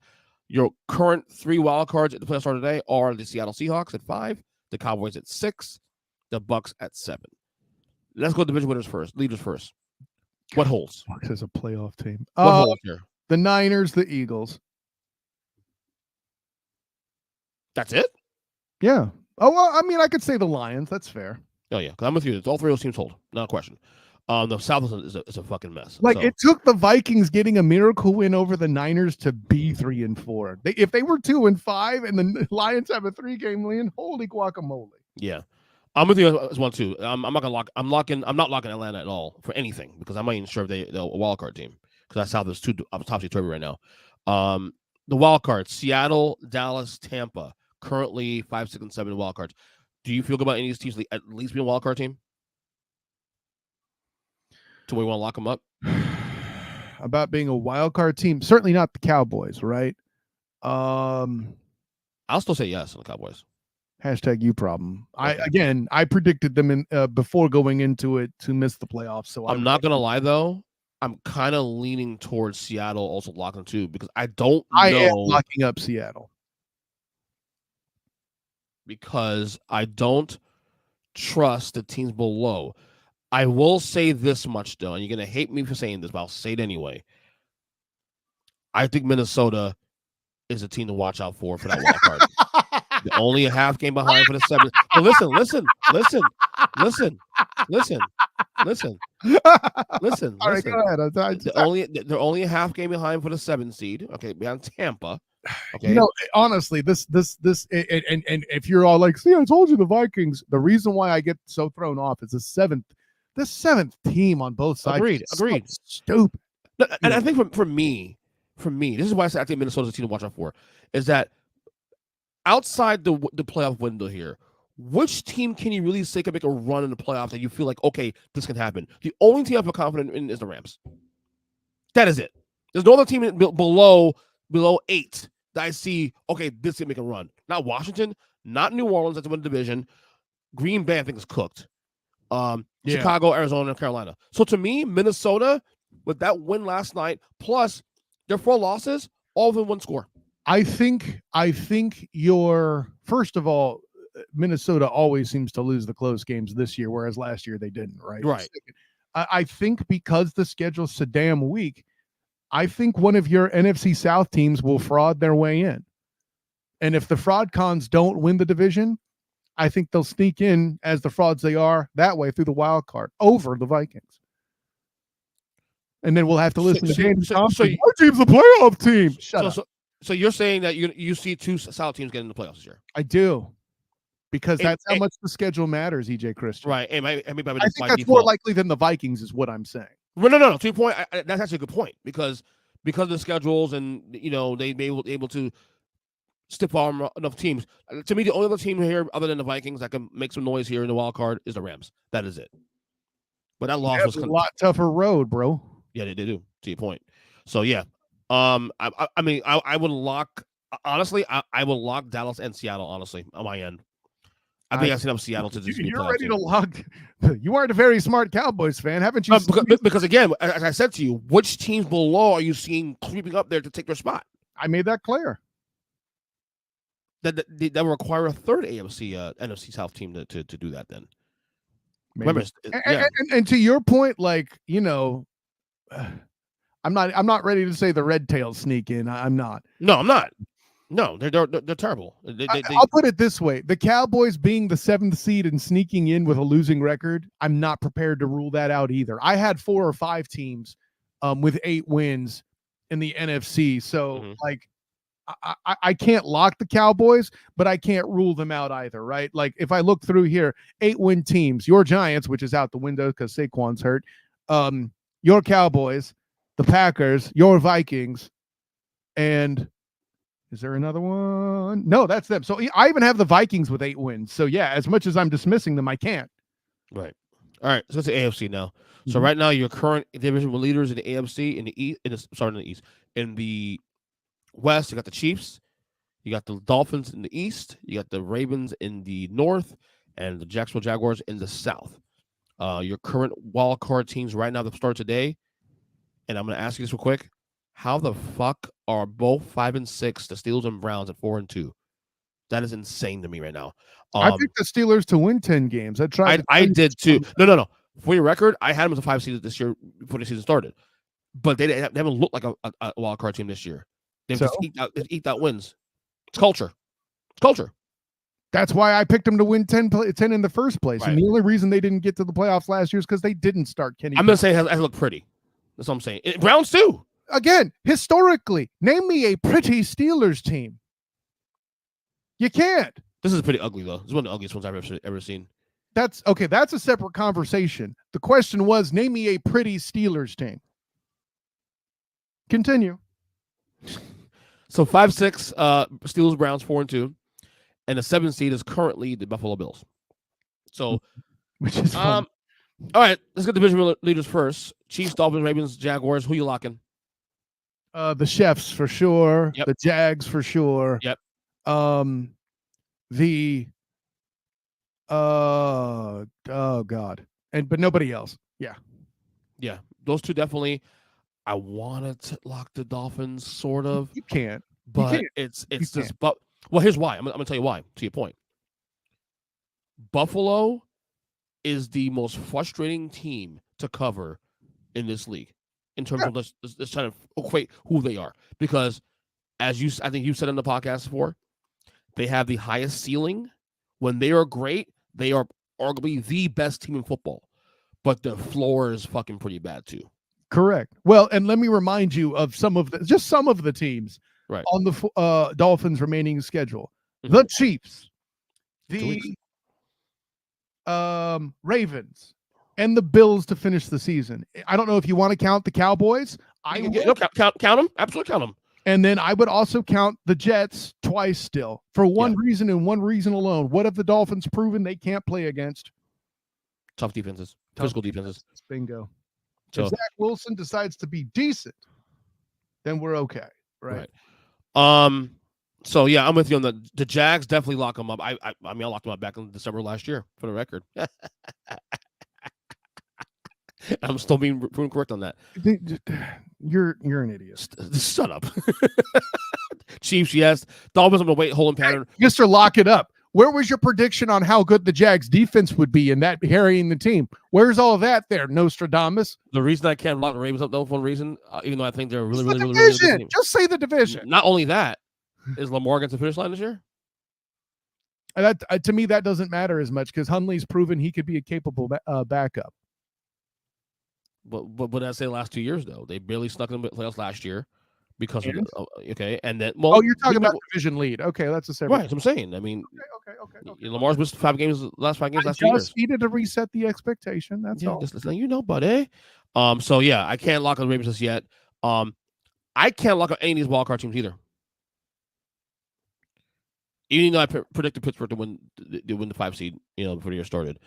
Your current 3 wild cards at the playoffs start today are the Seattle Seahawks at 5, the Cowboys at 6, the Bucks at 7. Let's go division winners first, leaders first. What holds? Bucks as a playoff team. What holds here? The Niners, the Eagles. That's it? Yeah. Oh, well, I mean, I could say the Lions. That's fair. Oh, yeah, because I'm with you. All 3 of those teams hold. Not a question. The South is a fucking mess. It took the Vikings getting a miracle win over the Niners to be 3-4. If they were 2-5 and the Lions have a 3-game win, holy guacamole. Yeah. I'm with you as well, too. I'm not locking Atlanta at all for anything because I'm not even sure if they're a wild card team because that South is topsy-turvy right now. The wild cards, Seattle, Dallas, Tampa. Currently 5, 6, and 7 wild cards. Do you feel good about any of these teams at least being a wild card team? Do we want to lock them up? About being a wild card team? Certainly not the Cowboys, right? I'll still say yes on the Cowboys. Hashtag you problem. Okay. I predicted them in before going into it to miss the playoffs. So I'm not gonna lie though. I'm kind of leaning towards Seattle also locking too because I am locking up Seattle. Because I don't trust the teams below. I will say this much though, and you're gonna hate me for saying this, but I'll say it anyway. I think Minnesota is a team to watch out for that wild card. They're only a half game behind for the 7th. But listen, All right, go ahead. They're only a half game behind for the 7th seed. Okay, behind Tampa. Okay. You know, honestly, this, and if you're all like, see, I told you the Vikings. The reason why I get so thrown off is the seventh team on both sides. Agreed. So stupid. And I think for me, this is why I say I think Minnesota's a team to watch out for. Is that outside the playoff window here, which team can you really say can make a run in the playoffs that you feel like, okay, this can happen? The only team I feel confident in is the Rams. That is it. There's no other team below 8 that I see, okay, this can make a run. Not Washington, not New Orleans, that's win the division. Green Bay, I think, is cooked. Chicago, Arizona, and Carolina. So to me, Minnesota, with that win last night, plus their 4 losses, all within 1 score. I think your first of all, Minnesota always seems to lose the close games this year, whereas last year they didn't, right? Right. I think because the schedule's so damn weak, I think one of your NFC South teams will fraud their way in. And if the fraud cons don't win the division, I think they'll sneak in as the frauds they are that way through the wild card over the Vikings. And then we'll have to listen to James Thompson. Our team's a playoff team. Shut up. So you're saying that you see 2 South teams getting in the playoffs this year? I do. Because that's how much the schedule matters, EJ Christian. Right. I think that's more likely than the Vikings is what I'm saying. Well, no. To your point, that's actually a good point because of the schedules and, they may be able to stiff arm enough teams. To me, the only other team here other than the Vikings that can make some noise here in the wild card is the Rams. That is it. But that loss was a lot tougher road, bro. Yeah, they do. To your point. So yeah, I would lock. Honestly, I would lock Dallas and Seattle. Honestly, on my end, I think I set up Seattle to just. You're ready to lock. You aren't a very smart Cowboys fan, haven't you? Because again, as I said to you, which teams below are you seeing creeping up there to take their spot? I made that clear. That will require a third NFC South team to do that. Then, remember, and to your point, like I'm not ready to say the red tails sneak in. I'm not. No, I'm not. No, they're terrible. I'll put it this way: the Cowboys being the 7th seed and sneaking in with a losing record, I'm not prepared to rule that out either. I had 4 or 5 teams with 8 wins in the NFC, so like I can't lock the Cowboys, but I can't rule them out either, right? Like if I look through here, 8-win teams, your Giants, which is out the window because Saquon's hurt, your Cowboys, the Packers, your Vikings, and is there another one? No, that's them. So I even have the Vikings with 8 wins. So yeah, as much as I'm dismissing them, I can't. Right. All right. So let's the AFC now. So right now, your current division leaders in the AFC in the East, in the West, you got the Chiefs, you got the Dolphins in the East, you got the Ravens in the North, and the Jacksonville Jaguars in the South. Your current wild card teams right now that start today, and I'm going to ask you this real quick. How the fuck are both 5 and 6, the Steelers and Browns at 4 and 2? That is insane to me right now. I picked the Steelers to win 10 games. I did too. No. For your record, I had them as a 5 seed this year before the season started, but they haven't looked like a wild card team this year. They've just eked out wins. It's culture. That's why I picked them to win 10 in the first place. Right. And the only reason they didn't get to the playoffs last year is because they didn't start Kenny. I'm going to say it has looked pretty. That's what I'm saying. Browns too. Again, historically, name me a pretty Steelers team. You can't. This is pretty ugly, though. This is one of the ugliest ones I've ever seen. That's okay. That's a separate conversation. The question was, name me a pretty Steelers team. Continue. So 5-6, Steelers, Browns 4 and 2, and the 7th seed is currently the Buffalo Bills. So, which is fun. All right, let's get division leaders first. Chiefs, Dolphins, Ravens, Jaguars. Who you locking? The Chefs for sure. Yep. The Jags for sure. Yep. Oh God. But nobody else. Yeah. Yeah. Those two definitely. I wanted to lock the Dolphins, sort of. You can't. But it's this. But well, here's why. I'm gonna tell you why. To your point. Buffalo is the most frustrating team to cover in this league in terms of let's trying to equate who they are. Because I think you said in the podcast before, they have the highest ceiling. When they are great, they are arguably the best team in football. But the floor is fucking pretty bad too. Correct. Well, and let me remind you of some of the teams right on the Dolphins' remaining schedule. Mm-hmm. The Chiefs, the Ravens, and the Bills to finish the season. I don't know if you want to count the Cowboys. Count them. Absolutely count them. And then I would also count the Jets twice still for one reason and one reason alone. What have the Dolphins proven they can't play against? Tough defenses, physical defenses. Bingo. So, if Zach Wilson decides to be decent, then we're okay, right? So yeah, I'm with you on the Jags. Definitely lock them up. I mean, I locked them up back in December last year, for the record. I'm still being proven correct on that. You're an idiot. Shut up. Chiefs, yes. Dolphins on the wait holding pattern. Mr. Lock it up. Where was your prediction on how good the Jags defense would be in that carrying the team? Where's all of that there, Nostradamus? The reason I can't lock the Ravens up, though, for one reason, even though I think they're really good team. Just say the division. Not only that, is Lamar against the finish line this year? That to me, that doesn't matter as much because Hundley's proven he could be a capable backup. But what did I say the last 2 years, though? They barely snuck in the playoffs last year because of and then you're talking about division lead. Okay, that's a separate. Right, that's what I'm saying. I mean, okay. Lamar's missed 5 games last 2 years. Just needed to reset the expectation. That's all. Just letting you know, buddy. So yeah, I can't lock on the Ravens just yet. I can't lock on any of these wildcard teams either. Even though I predicted Pittsburgh to win the 5 seed, before the year started.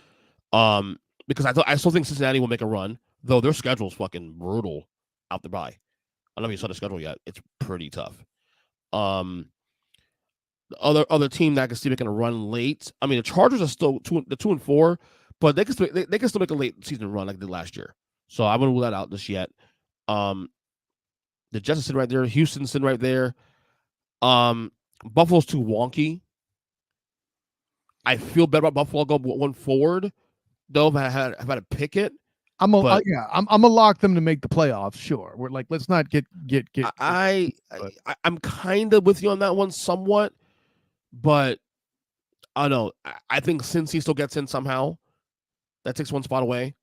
Because I still think Cincinnati will make a run, though their schedule's fucking brutal out the bye. I don't know if you saw the schedule yet. It's pretty tough. The other team that I can see making a run late. I mean, the Chargers are still 2-4, but they can still make a late season run like they did last year. So I wouldn't rule that out just yet. The Jets are sitting right there. Houston's sitting right there. Buffalo's too wonky. I feel better about Buffalo going forward, though. If I had to pick it, I'm gonna lock them to make the playoffs. Sure, we're like, let's not get. I'm kind of with you on that one somewhat, but I don't know. I think since he still gets in somehow, that takes one spot away.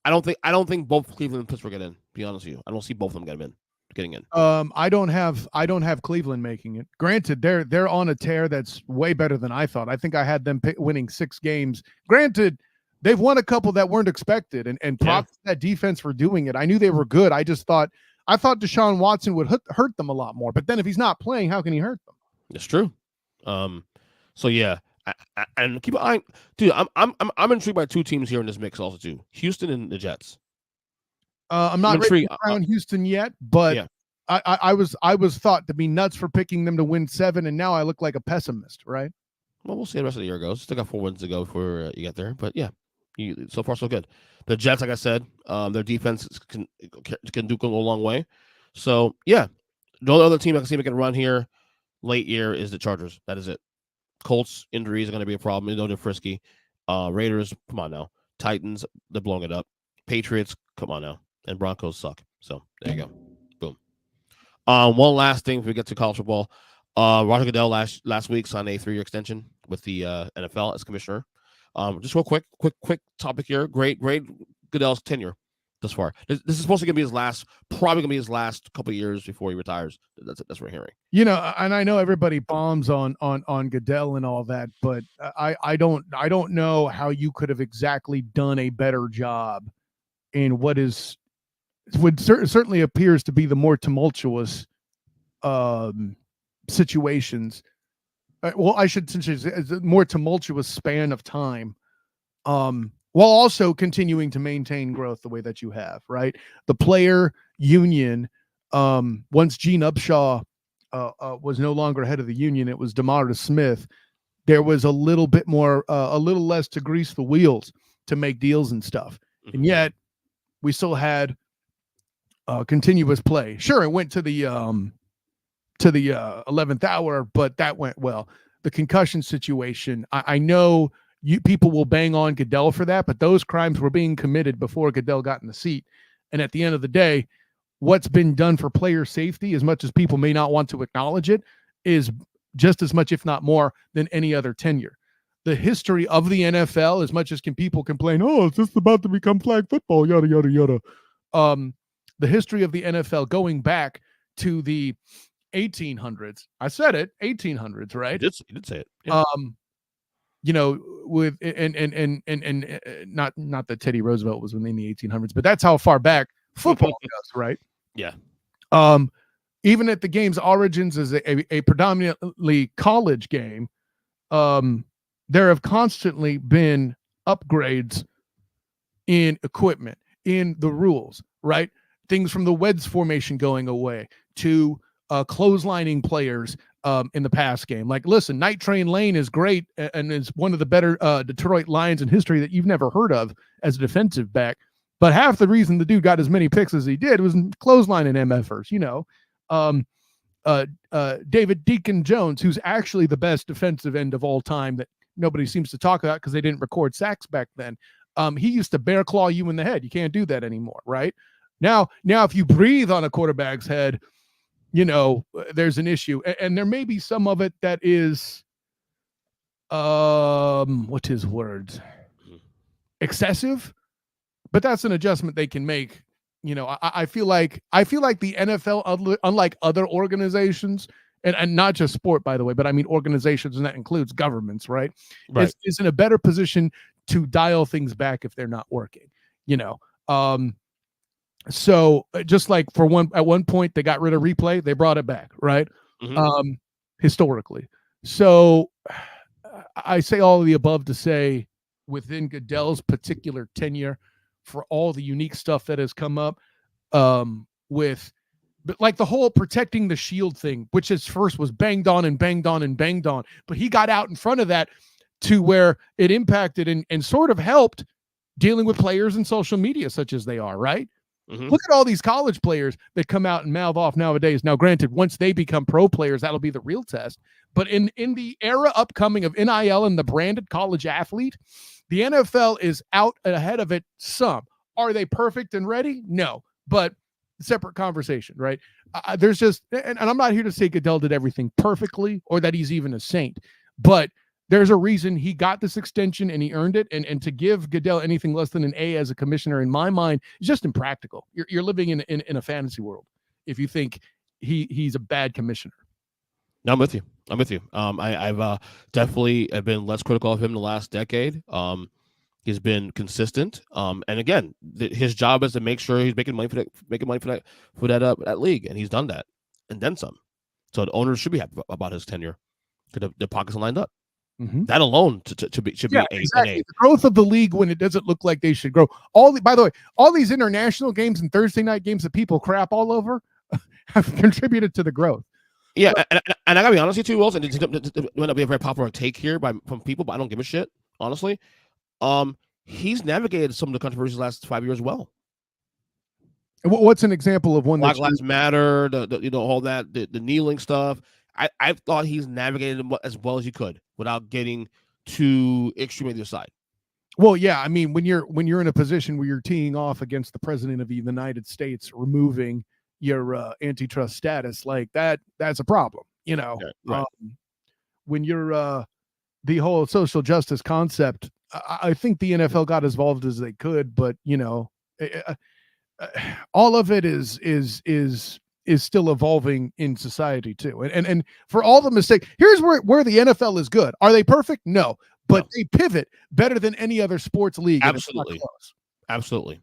I don't think both Cleveland and Pittsburgh get in. To be honest with you, I don't see both of them getting in. I don't have Cleveland making it. Granted, they're on a tear that's way better than I thought. I think I had them winning 6 games. Granted, they've won a couple that weren't expected, and props to that defense for doing it. I knew they were good. I thought Deshaun Watson would hurt them a lot more. But then if he's not playing, how can he hurt them? It's true. So yeah, and keep an eye, dude. I'm intrigued by 2 teams here in this mix also too: Houston and the Jets. I'm not ready to crown Houston yet, but I was thought to be nuts for picking them to win 7, and now I look like a pessimist, right? Well, we'll see how the rest of the year goes. Still got 4 wins to go before you get there, but yeah, so far so good. The Jets, like I said, their defense can go a long way. So yeah, the only other team I can see making a run here late year is the Chargers. That is it. Colts injuries are going to be a problem. They're frisky. Raiders, come on now. Titans, they're blowing it up. Patriots, come on now. And Broncos suck. So there you go. Boom. One last thing before we get to college football. Roger Goodell last week signed a 3-year extension with the NFL as commissioner. Just real quick topic here. Great Goodell's tenure thus far. This is supposed to be his last, probably gonna be his last couple of years before he retires. That's what we're hearing. And I know everybody bombs on Goodell and all that, but I don't know how you could have exactly done a better job in what certainly appears to be the more tumultuous situations. Well, I should say a more tumultuous span of time, while also continuing to maintain growth the way that you have, right? The player union, once Gene Upshaw was no longer head of the union, it was DeMar Smith. There was a little bit more, a little less to grease the wheels to make deals and stuff. Mm-hmm. And yet we still had continuous play. Sure, it went to the 11th hour, but that went well. The concussion situation, I know people will bang on Goodell for that, but those crimes were being committed before Goodell got in the seat. And at the end of the day, what's been done for player safety, as much as people may not want to acknowledge it, is just as much, if not more, than any other tenure. The history of the NFL, as much as people complain, oh, it's just about to become flag football, yada, yada, yada. The history of the NFL going back to the 1800s. I said it, 1800s, right? You did say it. Yeah. With and not that Teddy Roosevelt was in the 1800s, but that's how far back football goes, right? Yeah. Even at the game's origins as a predominantly college game, there have constantly been upgrades in equipment, in the rules, right? Things from the Weds formation going away to clotheslining players in the pass game. Like, listen, Night Train Lane is great and is one of the better Detroit Lions in history that you've never heard of as a defensive back. But half the reason the dude got as many picks as he did was clotheslining MFers, David Deacon Jones, who's actually the best defensive end of all time that nobody seems to talk about because they didn't record sacks back then. He used to bear claw you in the head. You can't do that anymore, right? Now, if you breathe on a quarterback's head, there's an issue. And there may be some of it that is, what's his words? Excessive, but that's an adjustment they can make. I feel like the NFL, unlike other organizations, and not just sport, by the way, but I mean organizations, and that includes governments, right? Is in a better position to dial things back if they're not working, So just like at one point they got rid of replay, they brought it back, right? Mm-hmm. Historically. So I say all of the above to say, within Goodell's particular tenure, for all the unique stuff that has come up, but like the whole protecting the shield thing, which at first was banged on, but he got out in front of that to where it impacted and sort of helped dealing with players in social media, such as they are, right? Mm-hmm. Look at all these college players that come out and mouth off nowadays. Now, granted, once they become pro players, that'll be the real test. But in the era upcoming of NIL and the branded college athlete, the NFL is out ahead of it some. Are they perfect and ready? No, but separate conversation, right? There's just, and I'm not here to say Goodell did everything perfectly or that he's even a saint, but there's a reason he got this extension and he earned it. And to give Goodell anything less than an A as a commissioner, in my mind, is just impractical. You're living in a fantasy world if you think he's a bad commissioner. No, I'm with you. I've definitely been less critical of him in the last decade. He's been consistent. And again, his job is to make sure he's making money for that league, and he's done that and then some. So the owners should be happy about his tenure because the pockets are lined up. Mm-hmm. That alone should be exactly. The growth of the league when it doesn't look like they should grow. By the way, all these international games and Thursday night games that people crap all over have contributed to the growth. Yeah, and I gotta be honest with you too, Wilson. It might not be a very popular take here from people, but I don't give a shit, honestly. He's navigated some of the controversies the last 5 years well. What's an example of one? Black Lives Matter, all that, the kneeling stuff. I thought he's navigated as well as he could without getting too extreme on the other side. Well, yeah, I mean, when you're in a position where you're teeing off against the president of the United States, removing your antitrust status, like that's a problem, Yeah, right. When you're the whole social justice concept, I think the NFL got as involved as they could, but all of it is still evolving in society too. And for all the mistakes, here's where the NFL is good. Are they perfect? No, but they pivot better than any other sports league. Absolutely.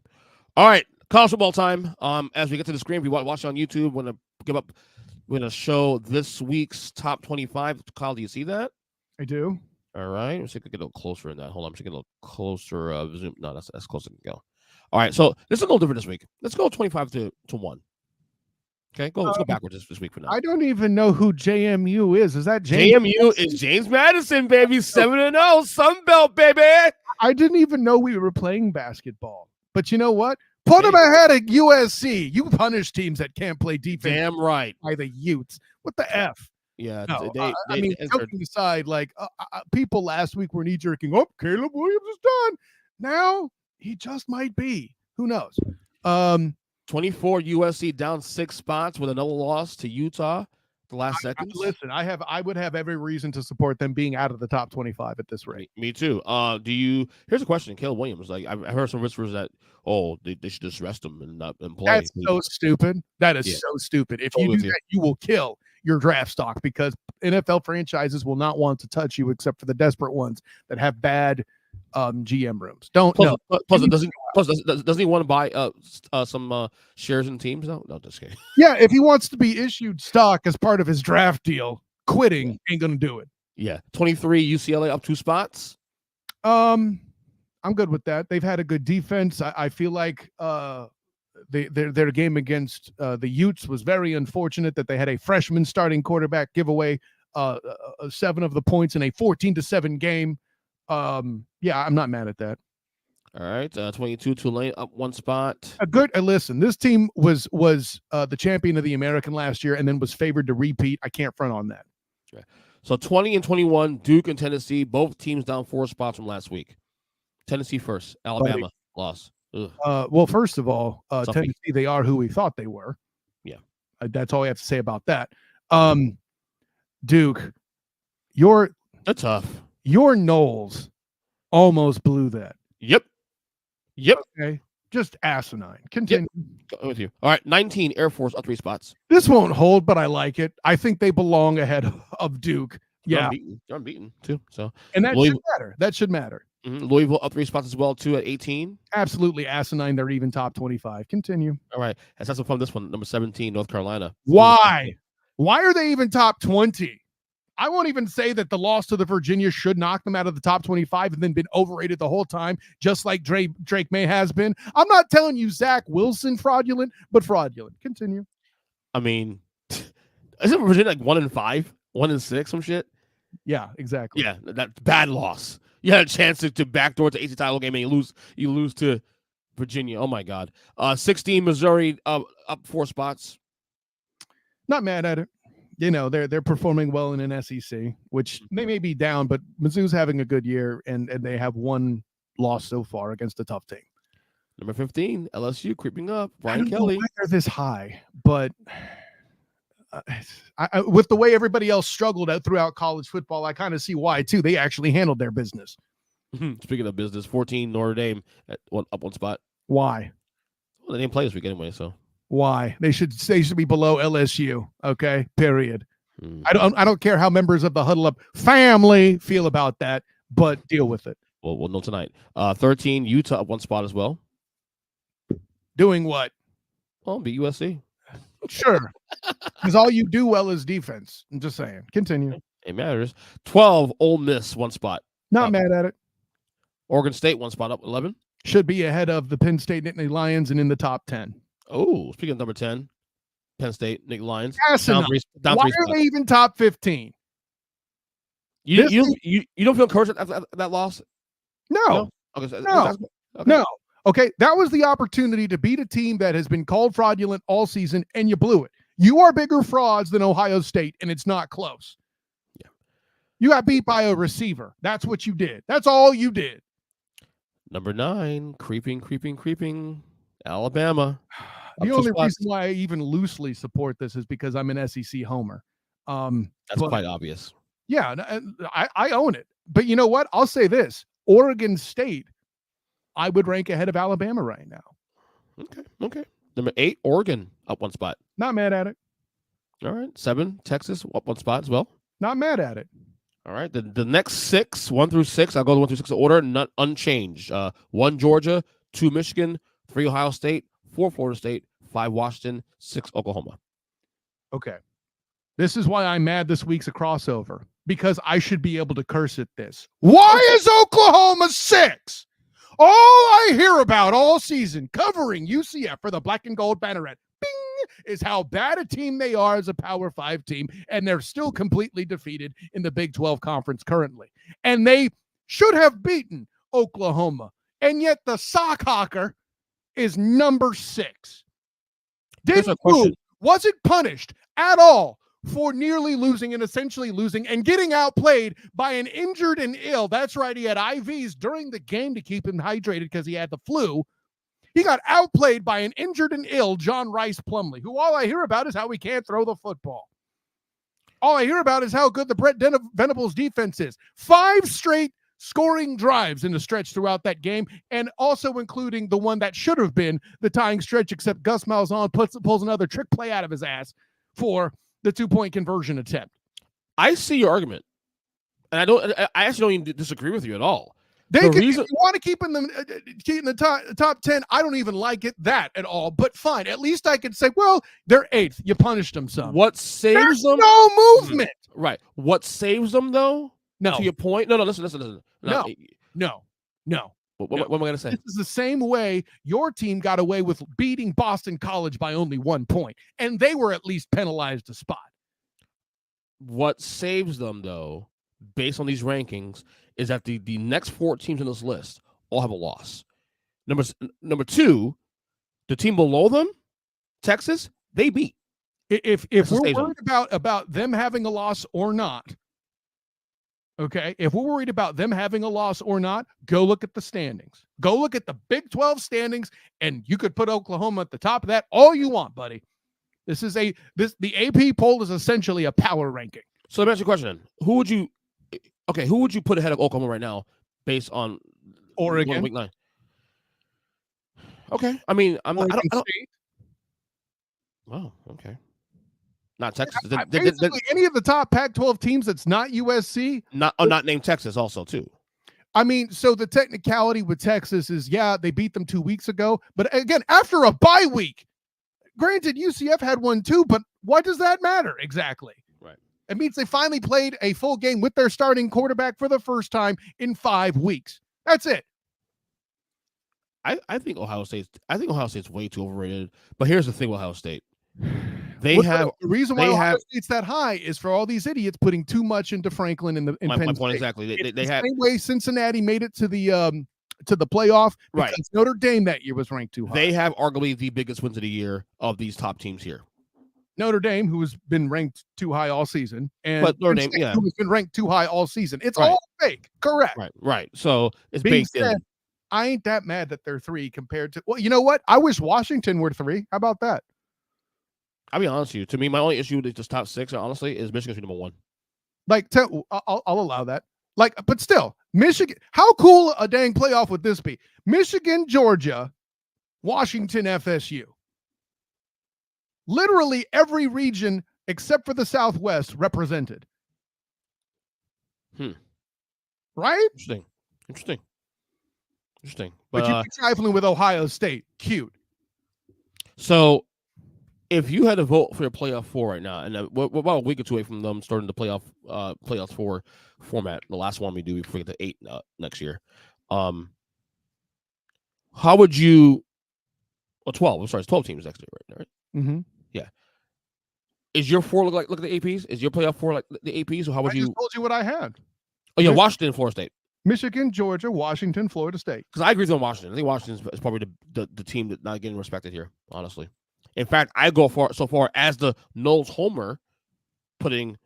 All right, college football time. As we get to the screen, if you watch on YouTube, we're gonna show this week's top 25. Kyle, do you see that? I do. All right, let's see if I can get a little closer in that. Hold on, I'm just get a little closer. Zoom. No, that's as close as I can go. All right, so this is a little different this week. Let's go 25 to 1. Okay, let's go backwards this week for now. I don't even know who JMU is. Is that JMU? Is James Madison, baby. 7-0, Sun Belt, baby. I didn't even know we were playing basketball. But you know what? Put them ahead of USC. You punish teams that can't play defense. Damn right. By the Utes. What the F? Yeah, No, they I mean, entered. joking aside, like people last week were knee jerking. Oh, Caleb Williams is done. Now he just might be. Who knows? 24 USC down 6 spots with another loss to Utah. The last seconds. Listen, I would have every reason to support them being out of the top 25 at this rate. Me too. Here's a question, Caleb Williams. Like I've heard some whispers that they should just rest him and not play. That's so stupid. That is so stupid. If you do that, you will kill your draft stock because NFL franchises will not want to touch you except for the desperate ones that have bad GM rooms. Doesn't he want to buy some shares in teams? No, just kidding. Yeah, if he wants to be issued stock as part of his draft deal, quitting ain't gonna do it. Yeah, 23 UCLA up 2 spots. I'm good with that. They've had a good defense. I feel like their game against the Utes was very unfortunate that they had a freshman starting quarterback give away 7 of the points in a 14-7 game. Yeah, I'm not mad at that. All right, 22 Tulane up 1 spot. Listen, this team was the champion of the American last year and then was favored to repeat. I can't front on that. Okay. So 20 and 21, Duke and Tennessee, both teams down 4 spots from last week. Tennessee first, Alabama loss. Well, first of all, Tennessee, they are who we thought they were. Yeah, that's all I have to say about that. Duke, that's tough. Your Knowles almost blew that. Yep. Okay. Just asinine. Continue. Yep. With you. All right. 19 Air Force up 3 spots. This won't hold, but I like it. I think they belong ahead of Duke. Yeah. They're unbeaten too. So and that should matter. Mm-hmm. Louisville up 3 spots as well too at 18. Absolutely asinine. They're even top 25. Continue. All right. Let's have some fun. This one, number 17, North Carolina. Why are they even top 20? I won't even say that the loss to the Virginia should knock them out of the top 25 and then been overrated the whole time, just like Drake May has been. I'm not telling you Zach Wilson fraudulent, but fraudulent. Continue. I mean, isn't Virginia like 1-5, 1-6, some shit? Yeah, exactly. Yeah, that bad loss. You had a chance to backdoor to AC title game and you lose to Virginia. Oh my God. 16 Missouri up 4 spots. Not mad at it. You know, they're performing well in an SEC, which they may be down, but Mizzou's having a good year, and they have 1 loss so far against a tough team. Number 15, LSU creeping up. Brian Kelly. Know why they're this high, but with the way everybody else struggled throughout college football, I kind of see why too. They actually handled their business. Speaking of business, 14 Notre Dame up 1 spot. Why? Well, they didn't play this week anyway, so. Why? They should be below LSU. Okay. Period. I don't care how members of the Huddle Up family feel about that, but deal with it. Well, we'll know tonight. 13 Utah up 1 spot as well. Doing what? Well, beat USC. Sure. Because all you do well is defense. I'm just saying. Continue. It matters. 12 Ole Miss 1 spot. Not mad at it. Oregon State 1 spot up 11. Should be ahead of the Penn State Nittany Lions and in the top 10. Oh, speaking of number 10, Penn State, Nick Lions. Down Why are they even top 15? You don't feel encouraged after that loss? No. Okay, no. Okay, that was the opportunity to beat a team that has been called fraudulent all season, and you blew it. You are bigger frauds than Ohio State, and it's not close. Yeah. You got beat by a receiver. That's what you did. That's all you did. Number 9, creeping. Alabama. The only reason why I even loosely support this is because I'm an SEC homer. That's quite obvious. Yeah, I own it. But you know what? I'll say this. Oregon State, I would rank ahead of Alabama right now. Okay. Number 8, Oregon, up 1 spot. Not mad at it. All right. 7, Texas, up 1 spot as well. Not mad at it. All right. The next 6, 1 through 6, I'll go to 1 through 6 order, not unchanged. 1, Georgia, 2, Michigan, 3, Ohio State, 4, Florida State, 5, Washington, 6, Oklahoma. Okay. This is why I'm mad this week's a crossover, because I should be able to curse at this. Why is Oklahoma 6? All I hear about all season covering UCF for the black and gold banneret, bing, is how bad a team they are as a Power 5 team, and they're still completely defeated in the Big 12 conference currently. And they should have beaten Oklahoma, and yet the sock hawker is number 6. Wasn't punished at all for nearly losing and essentially losing and getting outplayed by an injured and ill. That's right. He had IVs during the game to keep him hydrated because he had the flu. He got outplayed by an injured and ill John Rice Plumlee, who all I hear about is how he can't throw the football. All I hear about is how good the Brett Venables defense is. 5 straight scoring drives in the stretch throughout that game, and also including the one that should have been the tying stretch, except Gus Malzahn pulls another trick play out of his ass for the 2-point conversion attempt. I see your argument, and I actually don't even disagree with you at all. If you want to keep in the top 10, I don't even like it that at all. But fine, at least I could say, well, they're 8th. You punished them some. What saves them? No movement. Right. What saves them though? No. To your point. No. Listen. No. What am I going to say? This is the same way your team got away with beating Boston College by only 1 point, and they were at least penalized a spot. What saves them though, based on these rankings, is that the next 4 teams on this list all have a loss. Number 2, the team below them, Texas, they beat. If we're worried about them having a loss or not, okay, if we're worried about them having a loss or not, go look at the standings. Go look at the Big 12 standings, and you could put Oklahoma at the top of that all you want, buddy. The AP poll is essentially a power ranking. So let me ask you a question. Who would you put ahead of Oklahoma right now based on Oregon? Week 9? Okay. I mean, I don't. Oh, okay. Not Texas. Basically, any of the top Pac-12 teams that's not USC. Not named Texas also, too. I mean, so the technicality with Texas is, they beat them 2 weeks ago. But again, after a bye week, granted, UCF had one too, but what does that matter exactly? Right. It means they finally played a full game with their starting quarterback for the first time in 5 weeks. That's it. I think Ohio State's way too overrated. But here's the thing with Ohio State. The reason why Ohio State's that high is for all these idiots putting too much into Franklin and Penn State. Point exactly. They have the same way Cincinnati made it to the playoff because right. Notre Dame that year was ranked too high. They have arguably the biggest wins of the year of these top teams here. Notre Dame, who has been ranked too high all season, and Notre Dame, who has been ranked too high all season. It's all fake. Correct. Right. So it's being baked in. I ain't that mad that they're 3 compared to. Well, you know what? I wish Washington were 3. How about that? I'll be honest with you. To me, my only issue with this top 6, honestly, is Michigan should be number 1. Like, I'll allow that. Like, but still, Michigan. How cool a dang playoff would this be? Michigan, Georgia, Washington, FSU. Literally every region except for the Southwest represented. Right? Interesting. But you're trifling with Ohio State. Cute. So, if you had to vote for your playoff 4 right now, and we're about a week or 2 away from them starting the playoffs 4 format, the last one we do before we get to 8 next year, how would you? Well, 12. I'm sorry, it's 12 teams next year, right? Mm-hmm. Yeah. Is your 4 look at the APs? Is your playoff 4 like the APs, or how would you? I just told you what I had. Oh yeah, Washington, Florida State. Michigan, Georgia, Washington, Florida State. Because I agree with Washington. I think Washington is probably the team that's not getting respected here, honestly. In fact, I go so far as the Knowles homer, putting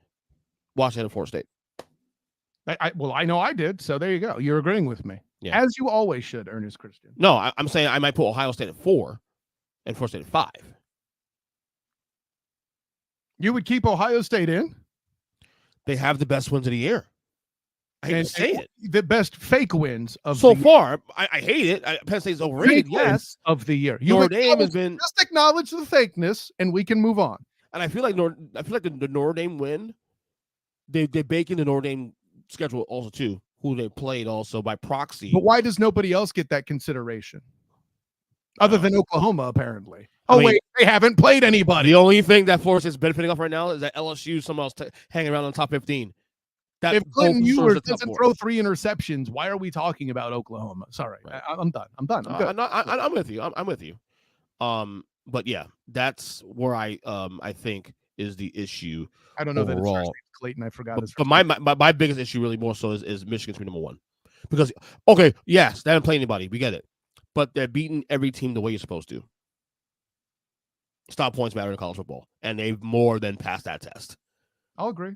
Washington and Florida State. I know I did. So there you go. You're agreeing with me, as you always should, Ernest Christian. No, I'm saying I might put Ohio State at 4 and Florida State at 5. You would keep Ohio State in? They have the best wins of the year. I hate to say it. The best fake wins of so far. I hate it. Penn State's overrated. Yes, of the year. Notre Dame has been just acknowledge the fakeness, and we can move on. And I feel like the Notre Dame win. They bake in the Notre Dame schedule also too, who they played also by proxy. But why does nobody else get that consideration? Other than Oklahoma, apparently. Wait, they haven't played anybody. The only thing that Florida is benefiting off right now is that LSU somehow hanging around on the top 15. If Clinton Ewers doesn't throw 3 interceptions, why are we talking about Oklahoma? Sorry, right. I'm done. I'm good. I'm with you. I'm with you. But yeah, that's where I think is the issue. I don't know overall. That it's Clayton. I forgot. But my biggest issue really more so is Michigan to be number 1, because yes, they haven't played anybody. We get it, but they're beating every team the way you're supposed to. Stop points matter in college football, and they've more than passed that test. I'll agree.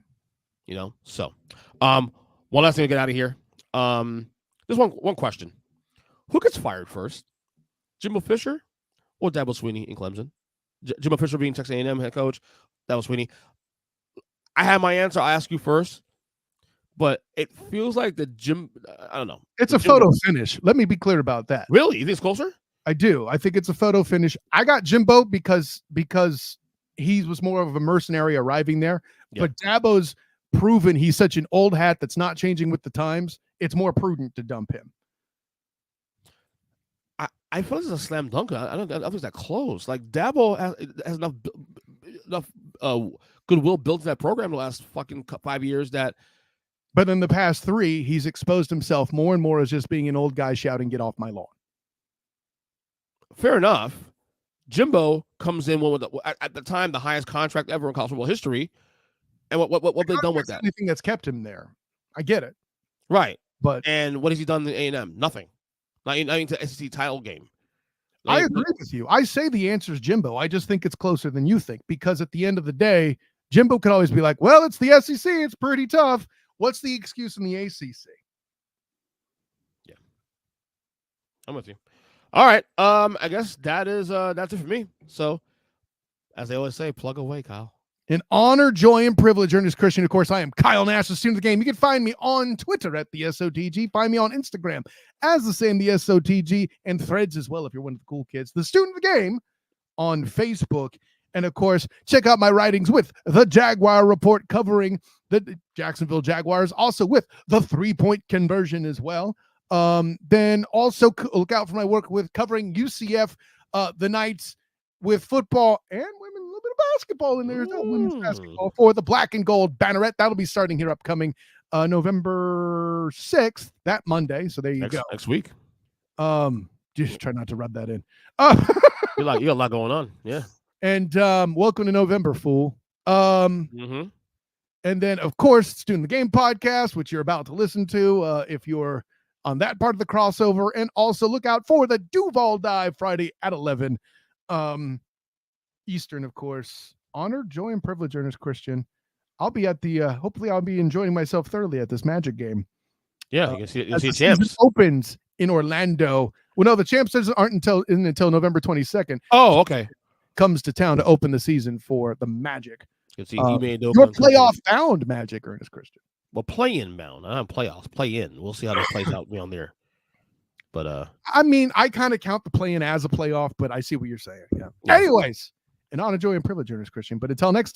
So one last thing to get out of here. There's one question. Who gets fired first? Jimbo Fisher or Dabo Swinney in Clemson? Jimbo Fisher being Texas A&M head coach, Dabo Swinney. I have my answer. I'll ask you first. But it feels like I don't know. It's a photo finish. Let me be clear about that. Really? You think it's closer? I do. I think it's a photo finish. I got Jimbo because he was more of a mercenary arriving there. Yep. But Dabo's proven he's such an old hat that's not changing with the times. It's more prudent to dump him. I feel like it's a slam dunk. I don't think it's that close. Like Dabo has enough goodwill built to that program the last fucking 5 years that. But in the past 3, he's exposed himself more and more as just being an old guy shouting, "Get off my lawn." Fair enough. Jimbo comes in with at the time the highest contract ever in college football history, and what they've done with that? Anything that's kept him there. I get it, right? But and what has he done in A&M? Nothing. Not into the SEC title game. I agree with you. I say the answer is Jimbo. I just think it's closer than you think, because at the end of the day, Jimbo could always be like, "Well, it's the SEC. It's pretty tough." What's the excuse in the ACC? Yeah, I'm with you. All right. I guess that's it for me. So, as they always say, plug away, Kyle. In honor, joy, and privilege, Ernest Christian. Of course, I am Kyle Nash, the student of the game. You can find me on Twitter at the SoTG. Find me on Instagram as the same, the SoTG, and Threads as well if you're one of the cool kids. The student of the game on Facebook. And of course, check out my writings with the Jaguar Report covering the Jacksonville Jaguars, also with the 3-point conversion as well. Then also look out for my work with covering UCF, the Knights, with football and women, a little bit of basketball in there as well. Women's basketball for the Black and Gold Banneret. That'll be starting here upcoming November 6th, that Monday. So there you go. Next week. Just try not to rub that in. You got a lot going on. Yeah. And welcome to November, fool. And then, of course, Student of the Game podcast, which you're about to listen to if you're on that part of the crossover. And also look out for the Duval Dive Friday at 11 Eastern, of course. Honor, joy, and privilege, Ernest Christian. I'll be at the hopefully I'll be enjoying myself thoroughly at this Magic game. Yeah, you can see champs opens in Orlando. Well, no, the champs aren't until November 22nd. Oh, okay. Comes to town to open the season for the Magic. You see, he made your playoff bound Magic, Ernest Christian. Well, play-in bound, not playoffs. Play-in. We'll see how this plays out down there. But I mean, I kind of count the play-in as a playoff, but I see what you're saying. Yeah. Anyways, an honor, joy, and privilege, Ernest Christian. But until next